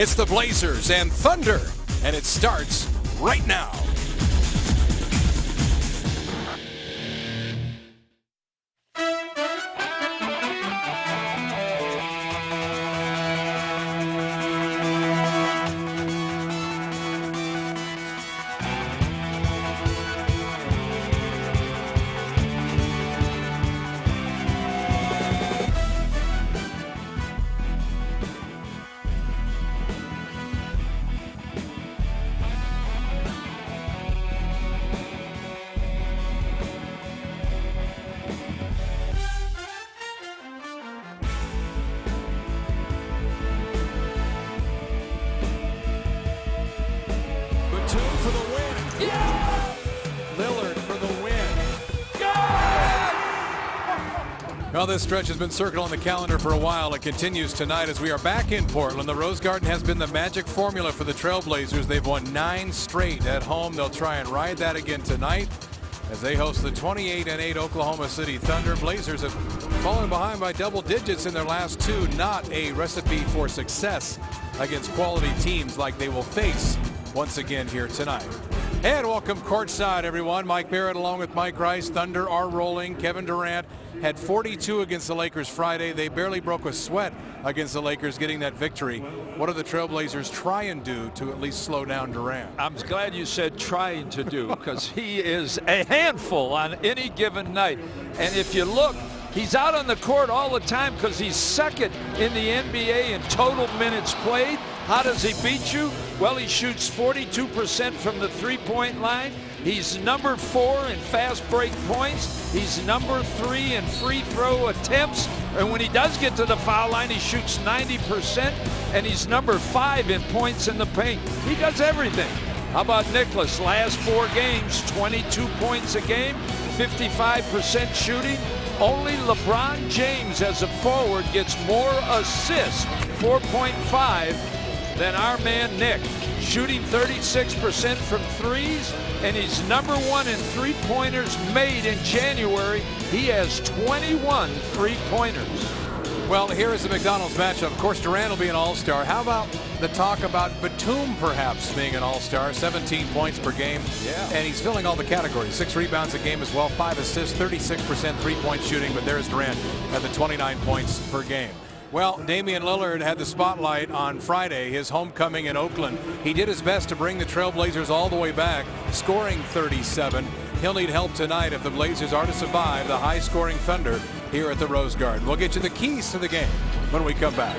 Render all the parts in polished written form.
It's the Blazers and Thunder, and it starts right now. For the win. Yeah! Lillard for the win. Yeah! Well, this stretch has been circled on the calendar for a while. It continues tonight as we are back in Portland. The Rose Garden has been the magic formula for the Trailblazers. They've won 9 straight at home. They'll try and ride that again tonight as they host the 28-8 Oklahoma City Thunder. Blazers have fallen behind by double digits in their last 2. Not a recipe for success against quality teams like they will face once again here tonight. And welcome courtside, everyone. Mike Barrett along with Mike Rice. Thunder are rolling. Kevin Durant had 42 against the Lakers Friday. They barely broke a sweat against the Lakers getting that victory. What do the Trailblazers try and do to at least slow down Durant? I'm glad you said trying to do, because he is a handful on any given night. And if you look, he's out on the court all the time because he's second in the NBA in total minutes played. How does he beat you? Well, he shoots 42% from the three-point line. He's number 4 in fast break points. He's number 3 in free throw attempts. And when he does get to the foul line, he shoots 90%. And he's number 5 in points in the paint. He does everything. How about Nicholas? Last 4 games, 22 points a game, 55% shooting. Only LeBron James as a forward gets more assists, 4.5, than our man Nick. Shooting 36% from threes, and he's number 1 in three-pointers made in January. He has 21 three-pointers. Well, here is the McDonald's matchup. Of course, Durant will be an all-star. How about the talk about Batum perhaps being an all-star? 17 points per game. Yeah. And he's filling all the categories. 6 rebounds a game as well, 5 assists, 36% three-point shooting. But there's Durant at the 29 points per game. Well, Damian Lillard had the spotlight on Friday, his homecoming in Oakland. He did his best to bring the Trailblazers all the way back, scoring 37. He'll need help tonight if the Blazers are to survive the high-scoring Thunder here at the Rose Garden. We'll get you the keys to the game when we come back.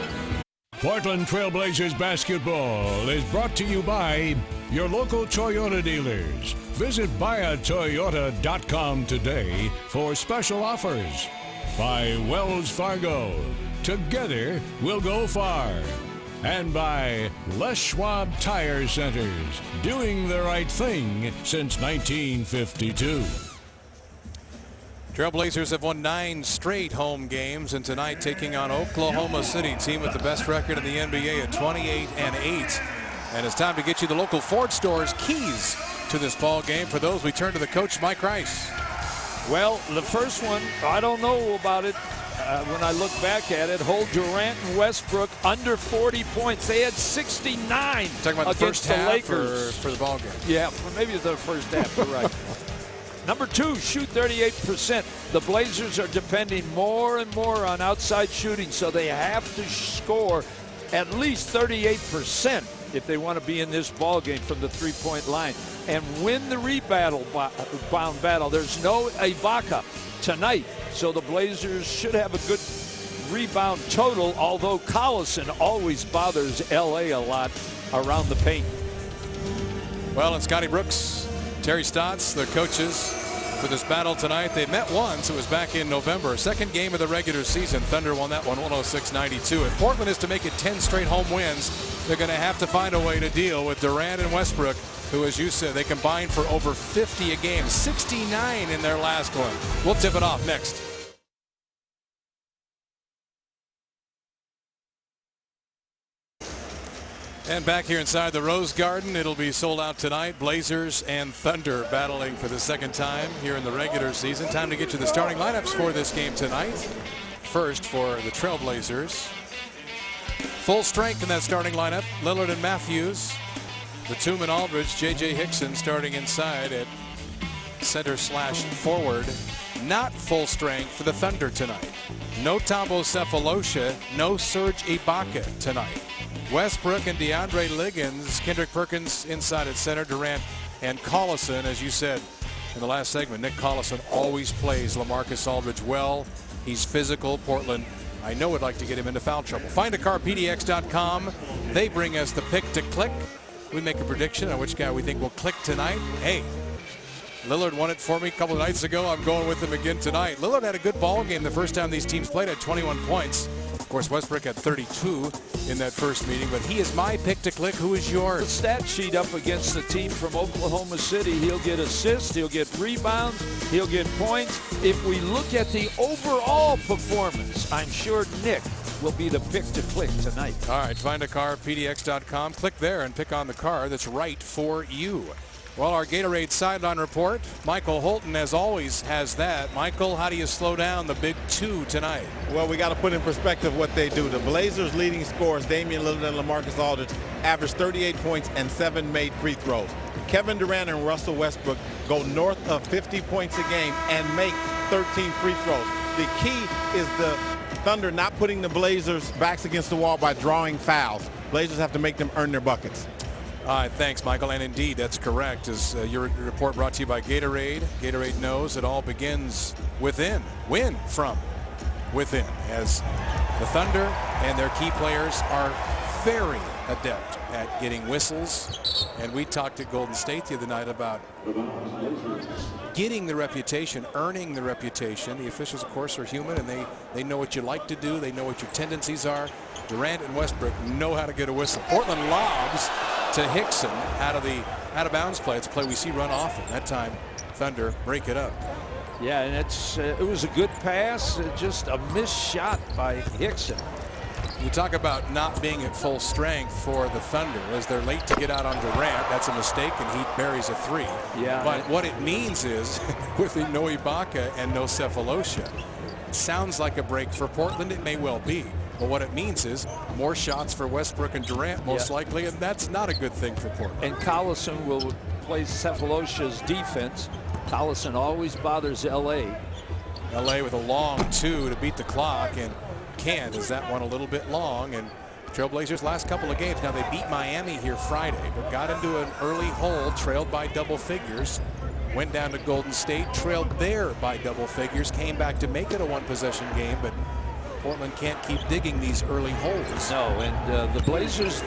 Portland Trailblazers basketball is brought to you by your local Toyota dealers. Visit buyatoyota.com today for special offers. By Wells Fargo. Together we'll go far. And by Les Schwab Tire Centers, doing the right thing since 1952. Trailblazers have won 9 straight home games, and tonight taking on Oklahoma City, team with the best record in the NBA at 28-8. And it's time to get you the local Ford store's keys to this ball game. For those, we turn to the coach, Mike Rice. Well, the first one, I don't know about it. When I look back at it, hold Durant and Westbrook under 40 points. They had 69 talking about against the Lakers. For the ball game. Yeah, maybe the first half, you're right. Number 2, shoot 38%. The Blazers are depending more and more on outside shooting, so they have to score at least 38% if they want to be in this ball game from the three-point line and win the rebound battle. There's no Ibaka tonight, so the Blazers should have a good rebound total, although Collison always bothers LA a lot around the paint. Well, and Scotty Brooks, Terry Stotts, the coaches for this battle tonight. They met once. It was back in November. Second game of the regular season. Thunder won that one 106-92. If Portland is to make it 10 straight home wins, they're going to have to find a way to deal with Durant and Westbrook, who, as you said, they combined for over 50 a game, 69 in their last one. We'll tip it off next. And back here inside the Rose Garden, it'll be sold out tonight. Blazers and Thunder battling for the second time here in the regular season. Time to get you the starting lineups for this game tonight. First for the Trailblazers. Full strength in that starting lineup. Lillard and Matthews. Batum and Aldridge. J.J. Hickson starting inside at center/forward. Not full strength for the Thunder tonight. No Thabo Sefolosha, no Serge Ibaka tonight. Westbrook and DeAndre Liggins, Kendrick Perkins inside at center, Durant and Collison. As you said in the last segment, Nick Collison always plays LaMarcus Aldridge well. He's physical. Portland, I know, would like to get him into foul trouble. FindACarPDX.com. They bring us the pick to click. We make a prediction on which guy we think will click tonight. Hey, Lillard won it for me a couple of nights ago. I'm going with him again tonight. Lillard had a good ball game the first time these teams played, at 21 points. Of course, Westbrook had 32 in that first meeting, but he is my pick to click. Who is The yours? stat sheet up against the team from Oklahoma City. He'll get assists, he'll get rebounds, he'll get points. If we look at the overall performance, I'm sure Nick will be the pick to click tonight. All right, FindACarPDX.com. Click there and pick on the car that's right for you. Well, our Gatorade sideline report, Michael Holton, as always, has that. Michael, how do you slow down the big two tonight? Well, we got to put in perspective what they do. The Blazers' leading scorers, Damian Lillard and LaMarcus Aldridge, averaged 38 points and 7 made free throws. Kevin Durant and Russell Westbrook go north of 50 points a game and make 13 free throws. The key is the Thunder not putting the Blazers' backs against the wall by drawing fouls. Blazers have to make them earn their buckets. All right, thanks, Michael. And indeed, that's correct. As your report brought to you by Gatorade. Gatorade knows it all begins within. Win from within. As the Thunder and their key players are very adept at getting whistles. And we talked at Golden State the other night about getting the reputation, earning the reputation. The officials, of course, are human, and they know what you like to do. They know what your tendencies are. Durant and Westbrook know how to get a whistle. Portland lobs to Hickson out of bounds play. It's a play we see run often. That time, Thunder break it up. Yeah, and it was a good pass, just a missed shot by Hickson. You talk about not being at full strength for the Thunder as they're late to get out on Durant. That's a mistake, and he buries a three. Yeah. But what it means is, with no Ibaka and no Sefolosha, it sounds like a break for Portland. It may well be. But what it means is more shots for Westbrook and Durant, most likely, and that's not a good thing for Portland. And Collison will play Sefolosha's defense. Collison always bothers L.A. L.A. with a long two to beat the clock, and can't, as that one a little bit long. And Trailblazers last couple of games. Now they beat Miami here Friday, but got into an early hole, trailed by double figures. Went down to Golden State, trailed there by double figures, came back to make it a one-possession game, but Portland can't keep digging these early holes. No, and the Blazers,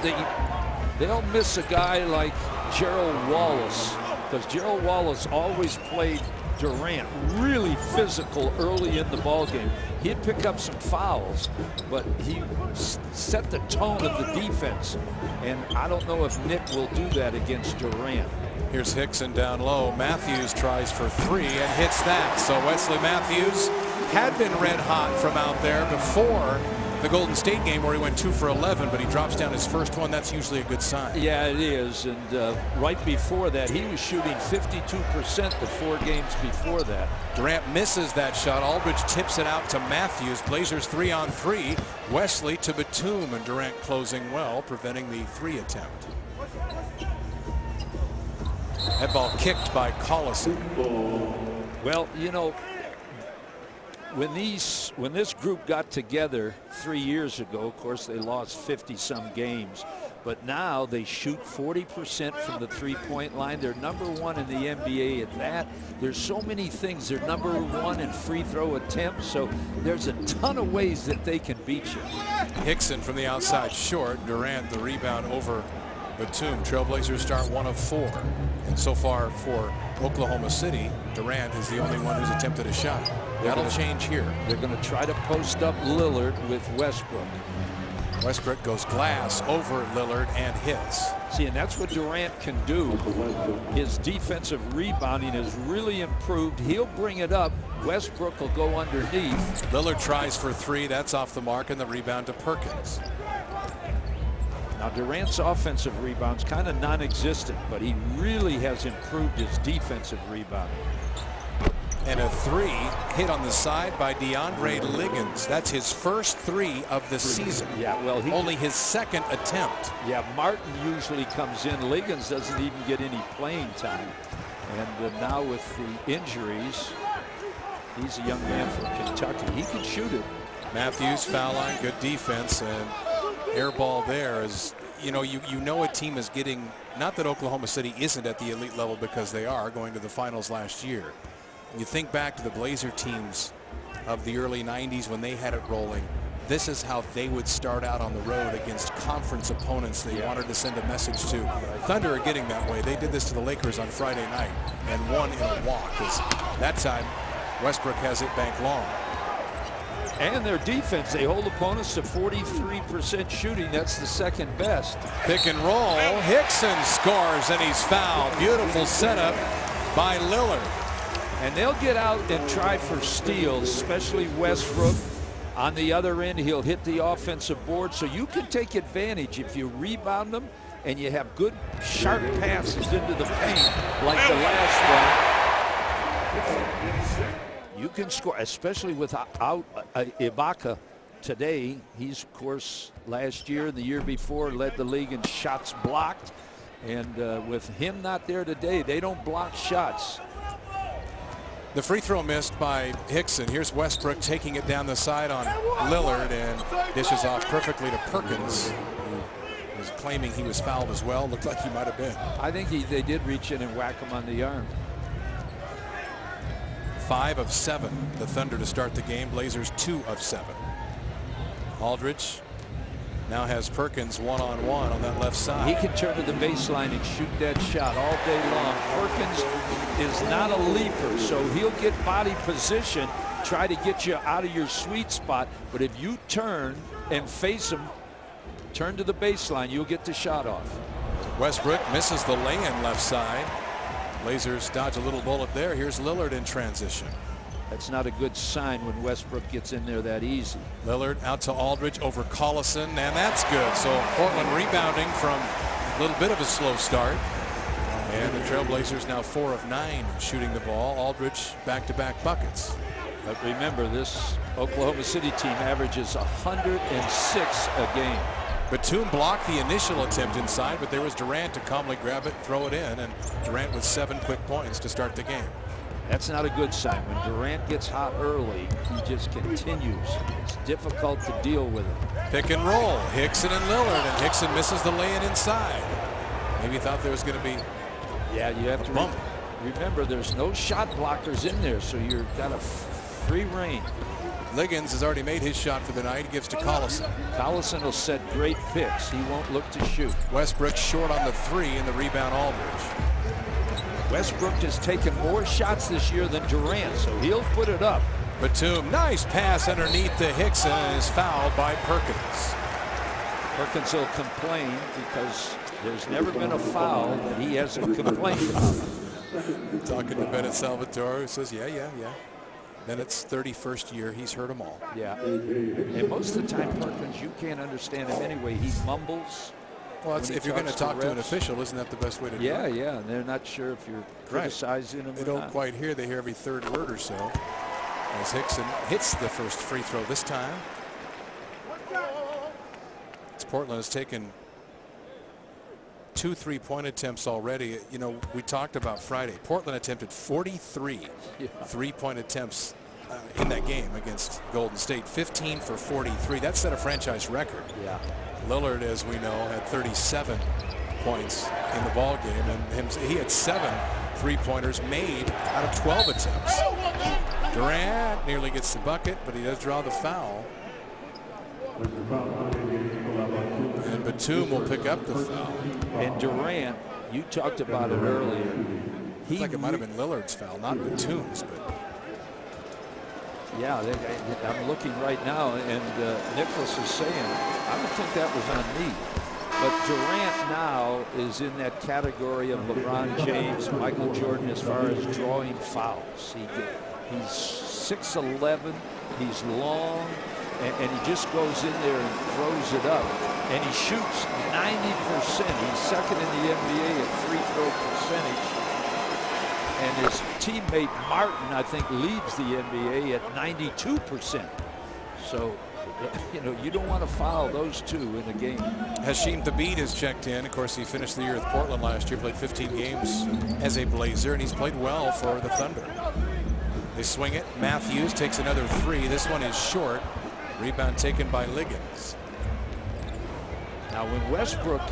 they'll miss a guy like Gerald Wallace, because Gerald Wallace always played Durant really physical early in the ball game. He'd pick up some fouls, but he set the tone of the defense, and I don't know if Nick will do that against Durant. Here's Hickson down low. Matthews tries for three and hits that. So Wesley Matthews had been red hot from out there before the Golden State game, where he went 2 for 11, but he drops down his first one. That's usually a good sign. Yeah, it is. And right before that, he was shooting 52% the 4 games before that. Durant misses that shot. Aldridge tips it out to Matthews. Blazers 3-on-3. Wesley to Batum, and Durant closing well, preventing the 3 attempt. That ball kicked by Collison. Well, you know, when this group got together 3 years ago, of course they lost 50-some games, but now they shoot 40% from the three-point line. They're number 1 in the NBA at that. There's so many things. They're number 1 in free throw attempts, so there's a ton of ways that they can beat you. Hickson from the outside short. Durant the rebound over Batum. Trailblazers start 1 of 4. And so far for Oklahoma City, Durant is the only one who's attempted a shot. That'll change here. They're going to try to post up Lillard with Westbrook. Westbrook goes glass over Lillard and hits. See, and that's what Durant can do. His defensive rebounding has really improved. He'll bring it up. Westbrook will go underneath. Lillard tries for 3. That's off the mark, and the rebound to Perkins. Now Durant's offensive rebounds kind of non-existent, but he really has improved his defensive rebounding. And a 3 hit on the side by DeAndre Liggins. That's his first 3 of the season. Yeah, well, only his second attempt. Yeah, Martin usually comes in. Liggins doesn't even get any playing time. And now with the injuries, he's a young man from Kentucky. He can shoot it. Matthews, foul line, good defense, and air ball there is, you know a team is getting, not that Oklahoma City isn't at the elite level because they are going to the finals last year. You think back to the Blazer teams of the early 90s when they had it rolling. This is how they would start out on the road against conference opponents they wanted to send a message to. Thunder are getting that way. They did this to the Lakers on Friday night and won in a walk. That time, Westbrook has it banked long. And their defense, they hold opponents to 43% shooting. That's the second best. Pick and roll. Hickson scores and he's fouled. Beautiful setup by Lillard. And they'll get out and try for steals, especially Westbrook. On the other end, he'll hit the offensive board. So you can take advantage if you rebound them and you have good, sharp passes into the paint like the last one. You can score, especially without Ibaka today. He's, of course, last year and the year before led the league in shots blocked. And with him not there today, they don't block shots. The free throw missed by Hickson. Here's Westbrook taking it down the side on Lillard and dishes off perfectly to Perkins, who was claiming he was fouled as well. Looked like he might have been. I think they did reach in and whack him on the arm. 5 of 7, the Thunder to start the game. Blazers 2 of 7. Aldridge now has Perkins one-on-one on that left side. He can turn to the baseline and shoot that shot all day long. Perkins is not a leaper, so he'll get body position, try to get you out of your sweet spot. But if you turn and face him, turn to the baseline, you'll get the shot off. Westbrook misses the lay-in left side. Blazers dodge a little bullet there. Here's Lillard in transition. That's not a good sign when Westbrook gets in there that easy. Lillard out to Aldridge over Collison, and that's good. So Portland rebounding from a little bit of a slow start. And the Trailblazers now 4 of 9 shooting the ball. Aldridge back-to-back buckets. But remember, this Oklahoma City team averages 106 a game. Batum blocked the initial attempt inside, but there was Durant to calmly grab it, throw it in, and Durant with 7 quick points to start the game. That's not a good sign. When Durant gets hot early, he just continues. It's difficult to deal with it. Pick and roll, Hickson and Lillard, and Hickson misses the lay-in inside. Maybe thought there was going to be you have to bump. Remember, there's no shot blockers in there, so you've got a free reign. Liggins has already made his shot for the night. He gives to Collison. Collison will set great picks. He won't look to shoot. Westbrook short on the 3 and the rebound Aldridge. Westbrook has taken more shots this year than Durant, so he'll put it up. Batum, nice pass underneath to Hickson, and is fouled by Perkins. Perkins will complain because there's never been a foul that he hasn't complained about. Talking to Bennett Salvatore, who says, yeah. Bennett's 31st year, he's heard them all. Yeah, and most of the time, Perkins, you can't understand him anyway. He mumbles. Well, if you're going to talk to an official, isn't that the best way to do it? Yeah, and they're not sure if you're criticizing them or not. They don't quite hear. They hear every third word or so. As Hickson hits the first free throw this time. As Portland has taken 2 3-point attempts already. You know, we talked about Friday. Portland attempted 43 3-point attempts in that game against Golden State. 15 for 43. That set a franchise record. Yeah. Lillard, as we know, had 37 points in the ball game, and he had 7 3-pointers made out of 12 attempts. Durant nearly gets the bucket, but he does draw the foul. And Batum will pick up the foul. And Durant, you talked about it earlier. Looks like it might have been Lillard's foul, not Batum's, but. Yeah, I'm looking right now, and Nicholas is saying, I don't think that was on me. But Durant now is in that category of LeBron James, Michael Jordan as far as drawing fouls. He's 6'11", he's long, and he just goes in there and throws it up. And he shoots 90%. He's second in the NBA at free throw percentage. and his teammate Martin, I think, leads the NBA at 92%. So, you know, you don't want to foul those two in a game. Hasheem Thabeet has checked in. Of course, he finished the year with Portland last year, played 15 games as a Blazer, and he's played well for the Thunder. They swing it. Matthews takes another three. This one is short. Rebound taken by Liggins. Now, when Westbrook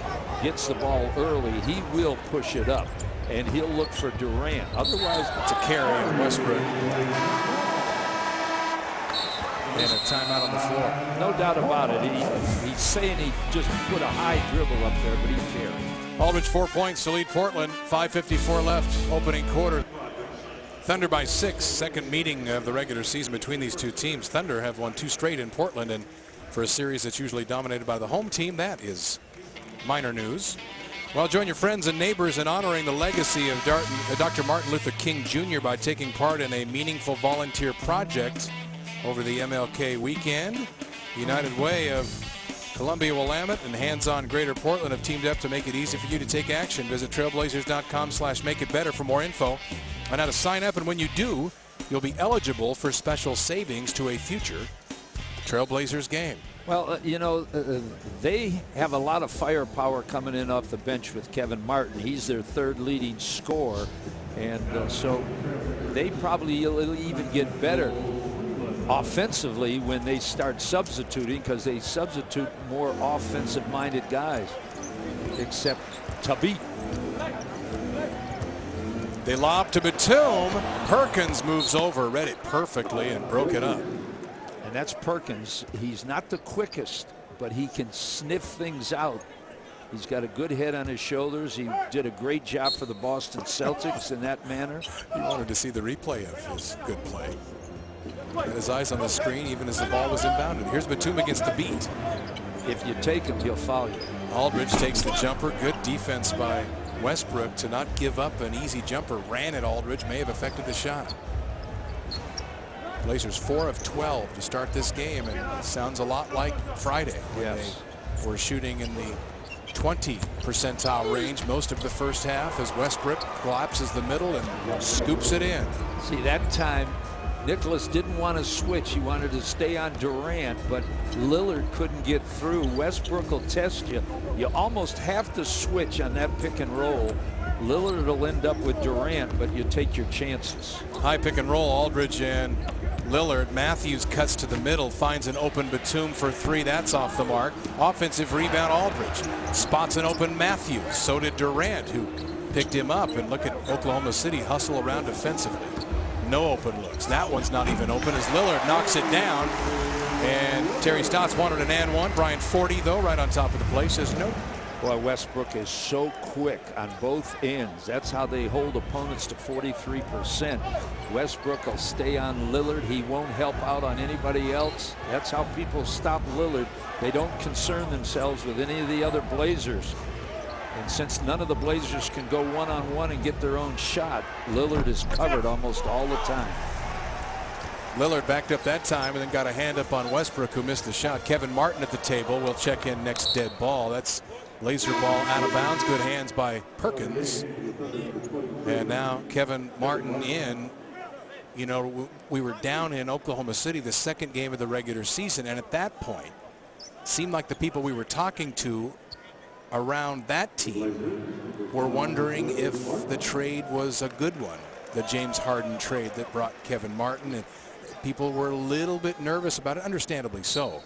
gets the ball early, he will push it up, and he'll look for Durant. Otherwise, it's a carry on Westbrook. And a timeout on the floor. No doubt about it. He's saying he just put a high dribble up there, but he carried. Aldridge 4 points to lead Portland. 5:54 left, opening quarter. Thunder by 6. Second meeting of the regular season between these two teams. Thunder have won 2 straight in Portland, and for a series that's usually dominated by the home team, that is minor news. Well, join your friends and neighbors in honoring the legacy of Dr. Martin Luther King Jr. by taking part in a meaningful volunteer project over the MLK weekend. United Way of Columbia Willamette and Hands On Greater Portland have teamed up to make it easy for you to take action. Visit trailblazers.com/makeitbetter for more info on how to sign up, and when you do, you'll be eligible for special savings to a future Trailblazers game. Well, you know, they have a lot of firepower coming in off the bench with Kevin Martin. He's their third leading scorer, and so they probably will even get better offensively when they start substituting, because they substitute more offensive-minded guys, except Thabeet. They lob to Batum. Perkins moves over, read it perfectly, and broke it up. And that's Perkins. He's not the quickest, but he can sniff things out. He's got a good head on his shoulders. He did a great job for the Boston Celtics in that manner. He wanted to see the replay of his good play. Had his eyes on the screen even as the ball was inbounded. Here's Batum against Thabeet. If you take him, he'll foul you. Aldridge takes the jumper. Good defense by Westbrook to not give up an easy jumper. Ran at Aldridge, may have affected the shot. Blazers 4 of 12 to start this game, and it sounds a lot like Friday when they were shooting in the 20 percentile range most of the first half as Westbrook collapses the middle and scoops it in. See, that time Nicholas didn't want to switch. He wanted to stay on Durant, but Lillard couldn't get through. Westbrook will test you. You almost have to switch on that pick and roll. Lillard will end up with Durant, but you take your chances. High pick and roll, Aldridge and Lillard. Matthews cuts to the middle, finds an open Batum for three. That's off the mark. Offensive rebound, Aldridge. Spots an open Matthews. So did Durant, who picked him up. And look at Oklahoma City hustle around defensively. No open looks. That one's not even open as Lillard knocks it down. And Terry Stotts wanted an and one. Brian Forty, though, right on top of the play, says no. Boy, Westbrook is so quick on both ends. That's how they hold opponents to 43%. Westbrook will stay on Lillard. He won't help out on anybody else. That's how people stop Lillard. They don't concern themselves with any of the other Blazers. And since none of the Blazers can go one-on-one and get their own shot, Lillard is covered almost all the time. Lillard backed up that time and then got a hand up on Westbrook, who missed the shot. Kevin Martin at the table will check in next dead ball. That's laser ball out of bounds. Good hands by Perkins. And now Kevin Martin in. You know, we were down in Oklahoma City the second game of the regular season, and at that point it seemed like the people we were talking to around that team were wondering if the trade was a good one, the James Harden trade that brought Kevin Martin, and people were a little bit nervous about it, understandably so.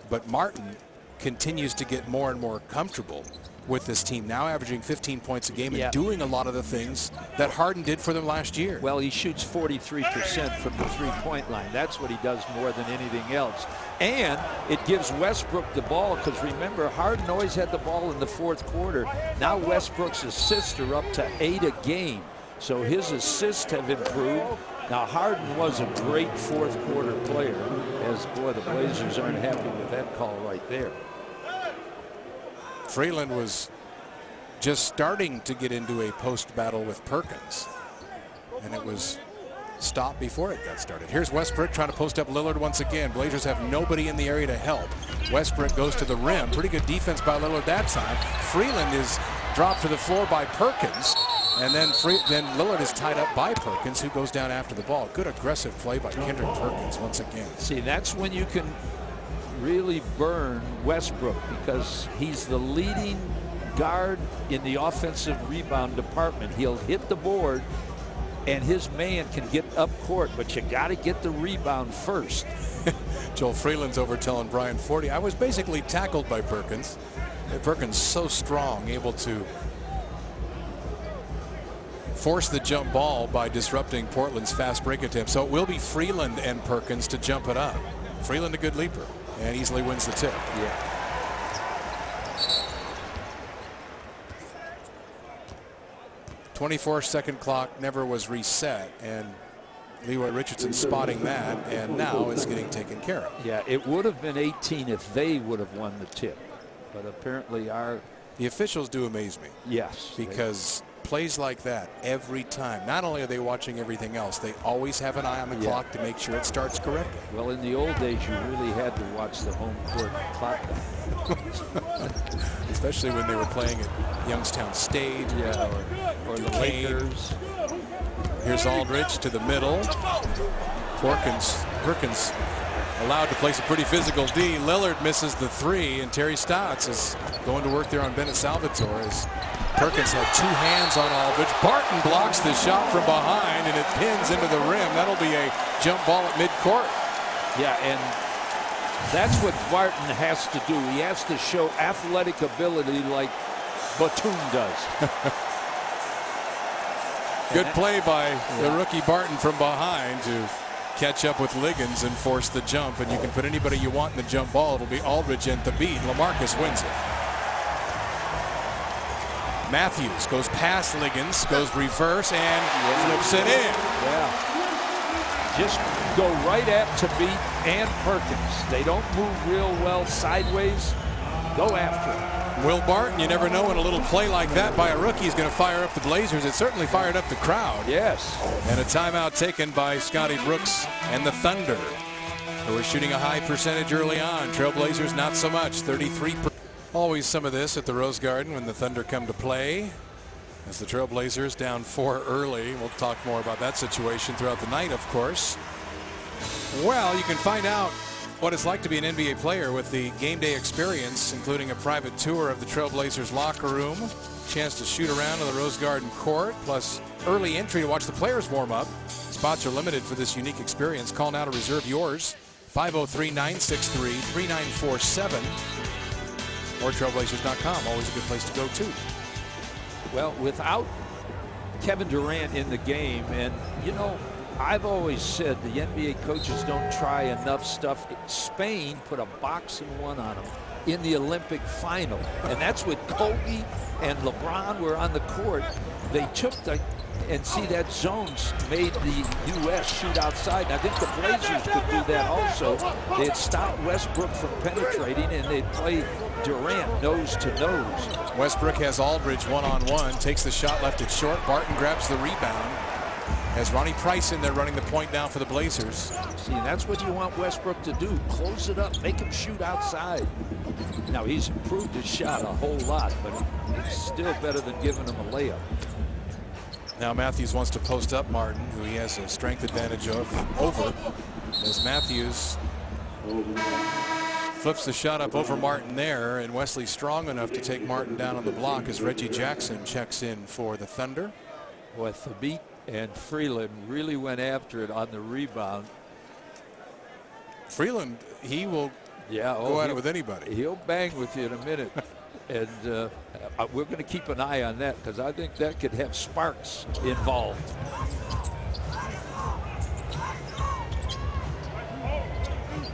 But Martin continues to get more and more comfortable with this team, now averaging 15 points a game and doing a lot of the things that Harden did for them last year. Well, he shoots 43% from the three-point line. That's what he does more than anything else. And it gives Westbrook the ball, because remember, Harden always had the ball in the fourth quarter. Now Westbrook's assists are up to 8 a game. So his assists have improved. Now Harden was a great fourth quarter player, as boy, the Blazers aren't happy with that call right there. Freeland was just starting to get into a post battle with Perkins, and it was stopped before it got started. Here's Westbrook trying to post up Lillard once again. Blazers have nobody in the area to help. Westbrook goes to the rim. Pretty good defense by Lillard that time. Freeland is dropped to the floor by Perkins. And then Lillard is tied up by Perkins, who goes down after the ball. Good aggressive play by Kendrick Perkins once again. See, that's when you can really burn Westbrook, because he's the leading guard in the offensive rebound department. He'll hit the board and his man can get up court, but you got to get the rebound first. Joel Freeland's over telling Brian Forty, I was basically tackled by Perkins. Perkins so strong, able to force the jump ball by disrupting Portland's fast break attempt. So it will be Freeland and Perkins to jump it up. Freeland a good leaper and easily wins the tip. Yeah. 24-second clock never was reset, and Leroy Richardson spotting that, and now it's getting taken care of. Yeah, it would have been 18 if they would have won the tip, but apparently the officials do amaze me. Yes, because plays like that every time, not only are they watching everything else, they always have an eye on the clock to make sure it starts correctly. Well, in the old days, you really had to watch the home court clock. Especially when they were playing at Youngstown State, or the Lakers. Here's Aldridge to the middle. Perkins allowed to place a pretty physical D. Lillard misses the three, and Terry Stotts is going to work there on Bennett Salvatore as Perkins had two hands on Aldridge. Barton blocks the shot from behind, and it pins into the rim. That'll be a jump ball at midcourt. Yeah, and that's what Barton has to do. He has to show athletic ability like Batum does. Good play by the rookie Barton from behind to catch up with Liggins and force the jump. And you can put anybody you want in the jump ball. It'll be Aldridge and Thabit. LaMarcus wins it. Matthews goes past Liggins, goes reverse, and flips it in. Yeah. Just go right at Thabit and Perkins. They don't move real well sideways. Go after it. Will Barton, you never know when a little play like that by a rookie is going to fire up the Blazers. It certainly fired up the crowd. Yes. And a timeout taken by Scotty Brooks and the Thunder, who were shooting a high percentage early on. Trailblazers not so much, 33%. Always some of this at the Rose Garden when the Thunder come to play. As the Trailblazers down 4 early. We'll talk more about that situation throughout the night, of course. Well, you can find out what it's like to be an NBA player with the game day experience, including a private tour of the Trailblazers locker room, chance to shoot around on the Rose Garden court, plus early entry to watch the players warm up. Spots are limited for this unique experience. Call now to reserve yours. 503-963-3947 or trailblazers.com. Always a good place to go to. Well, without Kevin Durant in the game, and you know, I've always said the NBA coaches don't try enough stuff. Spain put a boxing one on them in the Olympic final, and that's with Kobe and LeBron were on the court. They took and see that zones made the U.S. shoot outside. And I think the Blazers could do that also. They'd stop Westbrook from penetrating, and they'd play Durant nose to nose. Westbrook has Aldridge one-on-one, takes the shot, left it short. Barton grabs the rebound. Has Ronnie Price in there running the point down for the Blazers. See, that's what you want Westbrook to do. Close it up, make him shoot outside. Now, he's improved his shot a whole lot, but it's still better than giving him a layup. Now Matthews wants to post up Martin, who he has a strength advantage over. As Matthews flips the shot up over Martin there, and Wesley strong enough to take Martin down on the block as Reggie Jackson checks in for the Thunder. Boy, Thabit and Freeland really went after it on the rebound. Freeland, he will go at it with anybody. He'll bang with you in a minute. And we're going to keep an eye on that because I think that could have sparks involved.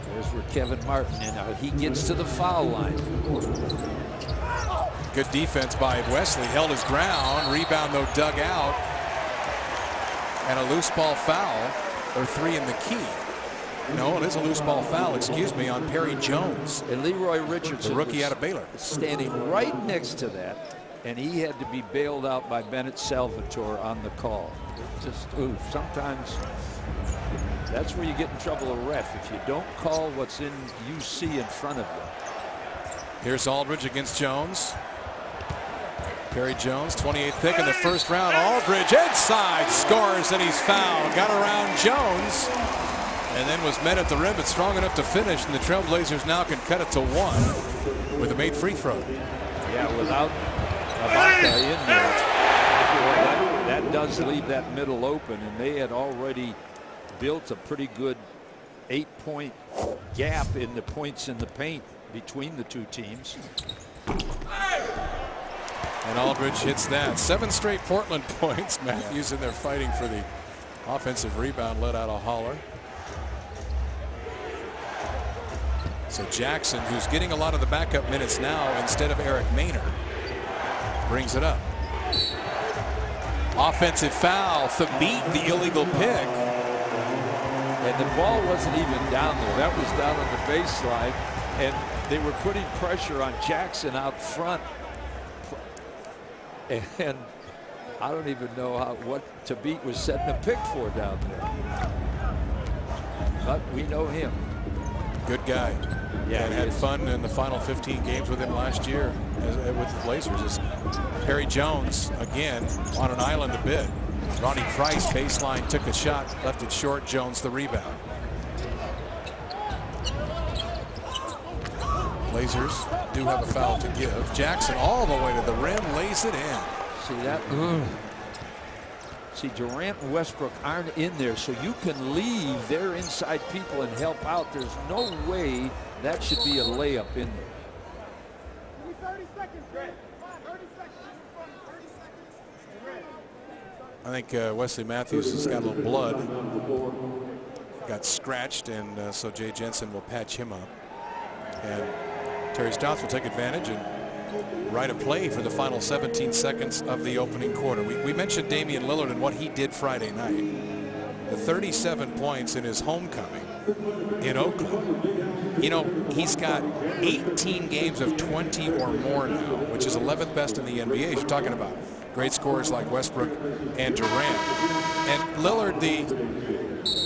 There's where Kevin Martin, and he gets to the foul line. Good defense by Wesley, held his ground. Rebound, though, dug out. And a loose ball foul, or 3 in the key. No, it is a loose ball foul, excuse me, on Perry Jones. And Leroy Richardson, the rookie out of Baylor, standing right next to that, and he had to be bailed out by Bennett Salvatore on the call. Just, sometimes that's where you get in trouble a ref, if you don't call what's you see in front of you. Here's Aldridge against Jones. Perry Jones, 28th pick in the first round. Aldridge inside, scores, and he's fouled. Got around Jones, and then was met at the rim, but strong enough to finish. And the Trailblazers now can cut it to 1 with a made free throw. Yeah, without Ibaka in there, that does leave that middle open, and they had already built a pretty good 8-point gap in the points in the paint between the two teams. And Aldridge hits that. 7 straight Portland points. Matthews in there fighting for the offensive rebound, let out a holler. So Jackson, who's getting a lot of the backup minutes now instead of Eric Maynard, brings it up. Offensive foul, Thabit, the illegal pick. And the ball wasn't even down there. That was down on the baseline, and they were putting pressure on Jackson out front. And I don't even know what Thabit was setting a pick for down there. But we know him. Good guy. Yeah, and had fun in the final 15 games with him last year with the Blazers. As Perry Jones again on an island a bit. Ronnie Price baseline took a shot, left it short. Jones the rebound. Blazers do have a foul to give. Jackson all the way to the rim, lays it in. See that? See, Durant and Westbrook aren't in there, so you can leave their inside people and help out. There's no way that should be a layup in there. I think Wesley Matthews has got a little blood. Got scratched, and so Jay Jensen will patch him up. And Terry Stotts will take advantage and write a play for the final 17 seconds of the opening quarter. We mentioned Damian Lillard and what he did Friday night. The 37 points in his homecoming in Oakland. You know, he's got 18 games of 20 or more now, which is 11th best in the NBA. You're talking about great scorers like Westbrook and Durant. And Lillard, the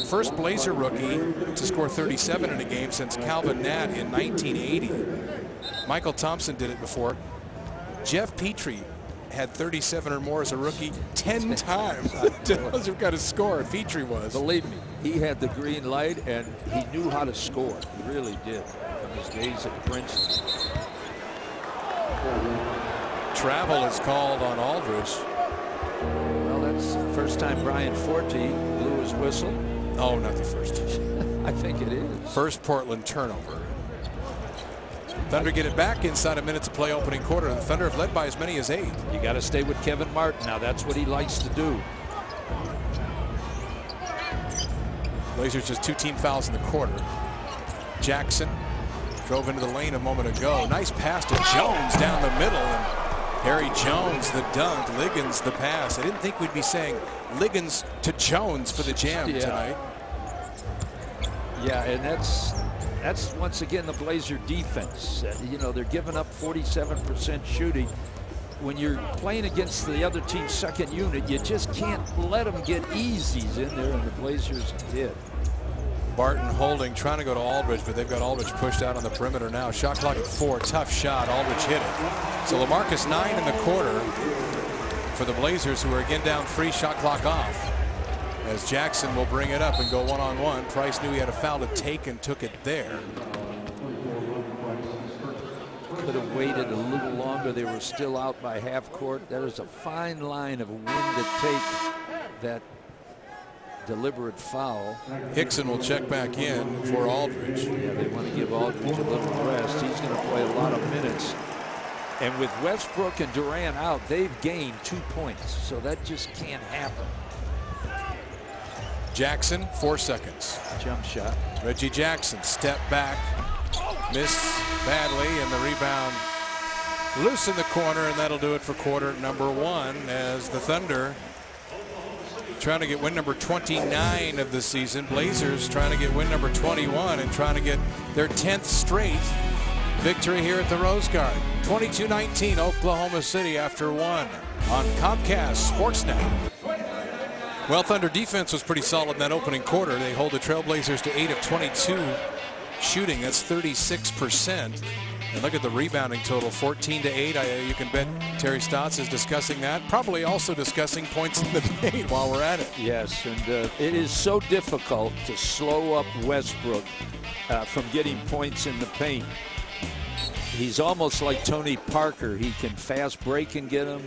first Blazer rookie to score 37 in a game since Calvin Natt in 1980. Michael Thompson did it before. Jeff Petrie had 37 or more as a rookie 10 times. Tells you what kind of scorer Petrie was. Believe me, he had the green light, and he knew how to score. He really did from his days at Princeton. Travel is called on Aldridge. Well, that's the first time Brian Forte blew his whistle. Oh, not the first. I think it is. First Portland turnover. Thunder get it back inside a minute to play opening quarter. The Thunder have led by as many as 8. You got to stay with Kevin Martin now. That's what he likes to do. Blazers just 2 team fouls in the quarter. Jackson drove into the lane a moment ago. Nice pass to Jones down the middle. And Perry Jones the dunk. Liggins the pass. I didn't think we'd be saying Liggins to Jones for the jam tonight. Yeah, and that's once again the Blazer defense. You know, they're giving up 47% shooting. When you're playing against the other team's second unit, you just can't let them get easies in there, and the Blazers did. Barton holding, trying to go to Aldridge, but they've got Aldridge pushed out on the perimeter now. Shot clock at 4. Tough shot. Aldridge hit it. So LaMarcus 9 in the quarter for the Blazers, who are again down 3. Shot clock off. As Jackson will bring it up and go one-on-one. Price knew he had a foul to take and took it there. Could have waited a little longer. They were still out by half court. That is a fine line of when to take that deliberate foul. Hickson will check back in for Aldridge. Yeah, they want to give Aldridge a little rest. He's going to play a lot of minutes. And with Westbrook and Durant out, they've gained 2 points. So that just can't happen. Jackson, 4 seconds. Jump shot. Reggie Jackson, step back. Missed badly, and the rebound loose in the corner, and that'll do it for quarter number 1 as the Thunder trying to get win number 29 of the season. Blazers trying to get win number 21 and trying to get their 10th straight victory here at the Rose Garden. 22-19 Oklahoma City after 1 on Comcast Sportsnet. Well, Thunder defense was pretty solid in that opening quarter. They hold the Trailblazers to 8 of 22 shooting. That's 36%. And look at the rebounding total, 14-8. You can bet Terry Stotts is discussing that. Probably also discussing points in the paint while we're at it. Yes, and it is so difficult to slow up Westbrook from getting points in the paint. He's almost like Tony Parker. He can fast break and get them.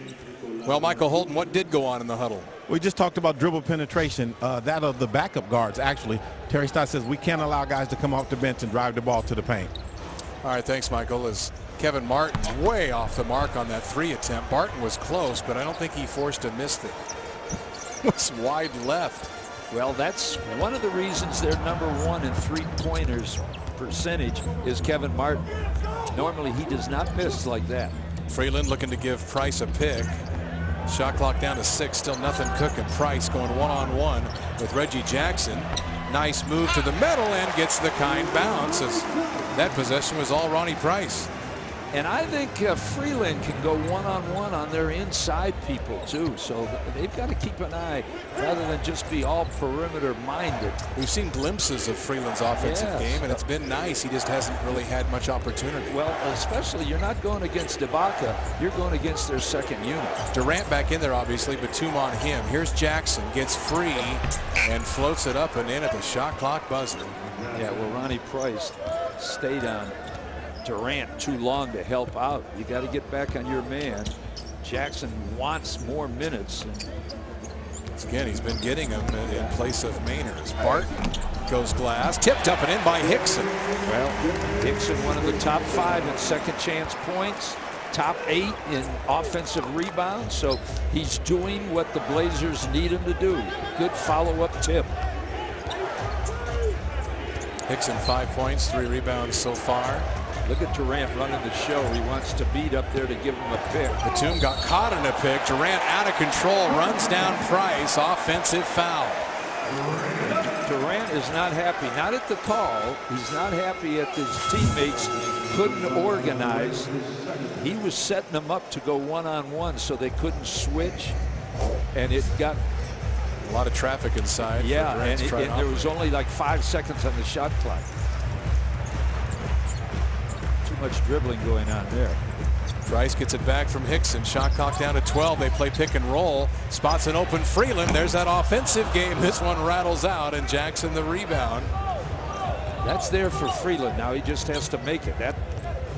Well, Michael Holton, what did go on in the huddle? We just talked about dribble penetration, that of the backup guards, actually. Terry Stotts says we can't allow guys to come off the bench and drive the ball to the paint. All right, thanks, Michael. As Kevin Martin way off the mark on that 3 attempt. Barton was close, but I don't think he forced a miss that was wide left. Well, that's one of the reasons they're #1 in three-pointers percentage is Kevin Martin. Normally, he does not miss like that. Freeland looking to give Price a pick. Shot clock down to 6, still nothing cooking. Price going one-on-one with Reggie Jackson. Nice move to the middle and gets the kind bounce, as that possession was all Ronnie Price. And I think Freeland can go one-on-one on their inside people too. So they've got to keep an eye rather than just be all perimeter minded. We've seen glimpses of Freeland's offensive game, and it's been nice. He just hasn't really had much opportunity. Well, especially you're not going against Ibaka. You're going against their second unit. Durant back in there, obviously. Batum on him. Here's Jackson, gets free and floats it up and in at the shot clock buzzer. Yeah, well, Ronnie Price stayed on Durant too long to help out. You got to get back on your man. Jackson wants more minutes. Again, he's been getting them in place of Mainers. Barton goes glass, tipped up and in by Hickson. Well, Hickson, one of the top 5 in second chance points, top 8 in offensive rebounds. So he's doing what the Blazers need him to do. Good follow-up tip. Hickson 5 points, 3 rebounds so far. Look at Durant running the show. He wants to beat up there to give him a pick. Batum got caught in a pick. Durant out of control, runs down Price. Offensive foul. Durant is not happy. Not at the call. He's not happy at his teammates couldn't organize. He was setting them up to go one-on-one so they couldn't switch. And it got a lot of traffic inside. Yeah, and there was only like 5 seconds on the shot clock. Much dribbling going on there. Price gets it back from Hickson. Shot clock down to 12. They play pick and roll. Spots an open Freeland. There's that offensive game. This one rattles out, and Jackson the rebound. That's there for Freeland. Now he just has to make it. That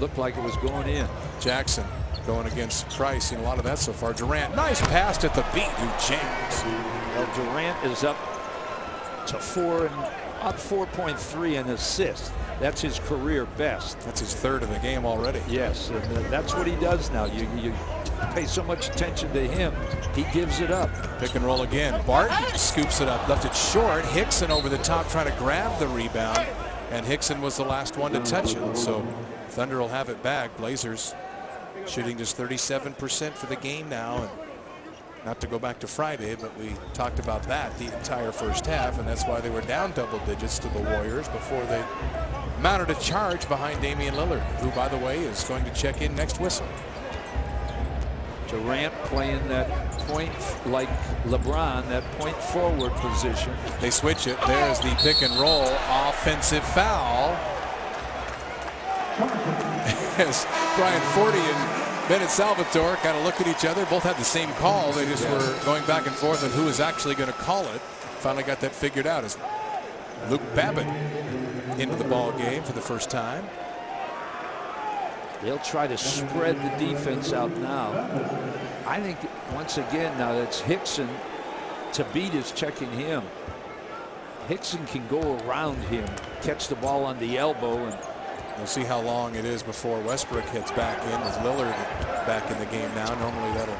looked like it was going in. Jackson going against Price. Seen a lot of that so far. Durant, nice pass at the beat. Who jams? Well, Durant is up to 4.3 in assists. That's his career best. That's his 3rd of the game already. Yes, and that's what he does now. You pay so much attention to him, he gives it up. Pick and roll again. Barton scoops it up, left it short. Hickson over the top trying to grab the rebound, and Hickson was the last one to touch it. So Thunder will have it back. Blazers shooting just 37% for the game now. And not to go back to Friday, but we talked about that the entire first half, and that's why they were down double digits to the Warriors before they mounted a charge behind Damian Lillard, who, by the way, is going to check in next whistle. Durant playing that point like LeBron, that point forward position. They switch it. There's the pick and roll. Offensive foul. As Brian Forty and Bennett Salvatore kind of looked at each other. Both had the same call. They just were going back and forth on who is actually going to call it. Finally got that figured out as Luke Babbitt into the ball game for the first time. They'll try to spread the defense out now. I think once again now that's Hickson. Thabit is checking him. Hickson can go around him, catch the ball on the elbow, and we'll see how long it is before Westbrook hits back in with Lillard back in the game now. Normally that'll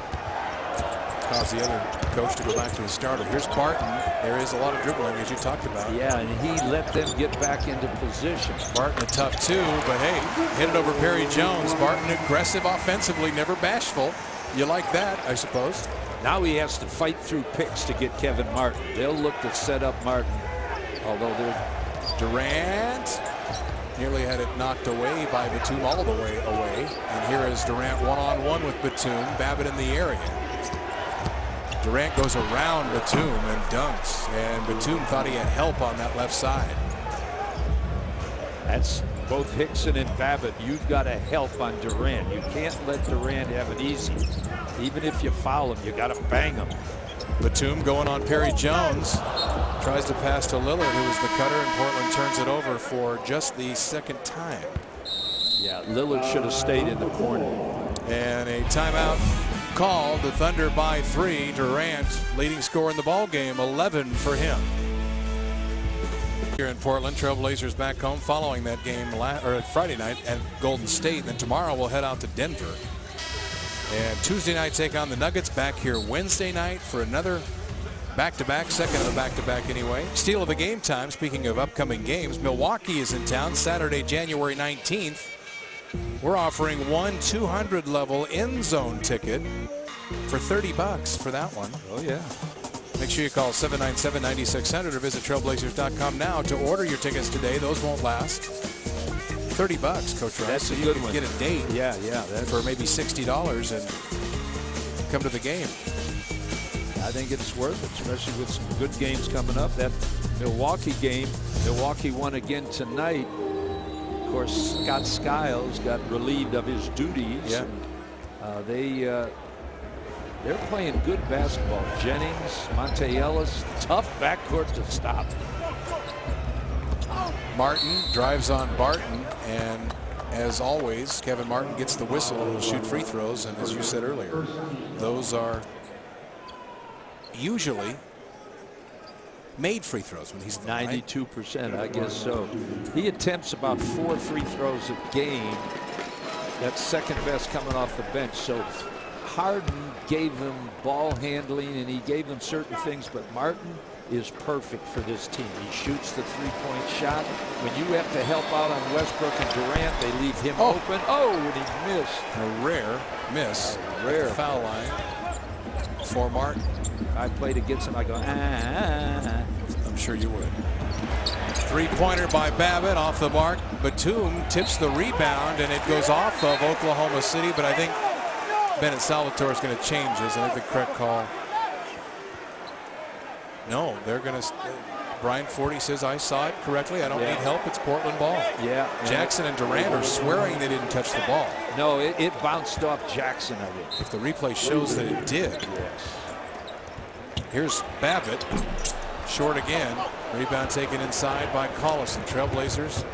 cause the other coach to go back to his starter. Here's Barton. There is a lot of dribbling, as you talked about. Yeah, and he let them get back into position. Barton a tough 2, but hey, hit it over Perry Jones. Barton aggressive offensively, never bashful. You like that, I suppose. Now he has to fight through picks to get Kevin Martin. They'll look to set up Martin, although they're Durant nearly had it knocked away by Batum all the way away. And here is Durant one-on-one with Batum. Babbitt in the area. Durant goes around Batum and dunks. And Batum thought he had help on that left side. That's both Hickson and Babbitt, you've got to help on Durant. You can't let Durant have it easy. Even if you foul him, you got to bang him. Batum going on Perry Jones. Tries to pass to Lillard, who was the cutter, and Portland turns it over for just the second time. Yeah, Lillard should have stayed in the corner. And a timeout called. The Thunder by 3. Durant leading scorer in the ball game, 11 for him. Here in Portland, Trailblazers back home following that game Friday night at Golden State. And then tomorrow we'll head out to Denver. And Tuesday night take on the Nuggets. Back here Wednesday night for another back-to-back, second of the back-to-back anyway. Steal of the game time, speaking of upcoming games, Milwaukee is in town Saturday, January 19th. We're offering one 200 level end zone ticket for $30 for that one. Oh, yeah. Make sure you call 797-9600 or visit trailblazers.com now to order your tickets today. Those won't last. $30, Coach Rice. That's so a you good can one. get a date for maybe $60 and come to the game. I think it's worth it, especially with some good games coming up. That Milwaukee game, Milwaukee won again tonight. Of course, Scott Skiles got relieved of his duties. Yeah. They're playing good basketball. Jennings, Monte Ellis, tough backcourt to stop. Martin drives on Barton, and as always, Kevin Martin gets the whistle and will shoot free throws. And as you said earlier, those are usually made free throws when he's 92%, I guess so. He attempts about 4 free throws a game. That's second best coming off the bench. So Harden gave him ball handling and he gave him certain things, but Martin is perfect for this team. He shoots the three-point shot. When you have to help out on Westbrook and Durant, they leave him open. Oh, and he missed. A rare miss. Rare. At the foul line for Martin. If I played against him, I go, I'm sure you would. Three-pointer by Babbitt off the mark. Batum tips the rebound, and it goes off of Oklahoma City, but I think Bennett Salvatore is going to change this. I think the correct call. No, they're going to. Brian Forty says, I saw it correctly. I don't need help. It's Portland ball. Yeah. Jackson and Durant are swearing they didn't touch the ball. No, it bounced off Jackson, I think. If the replay shows that it did. Yes. Here's Babbitt. Short again. Rebound taken inside by Collison. Trailblazers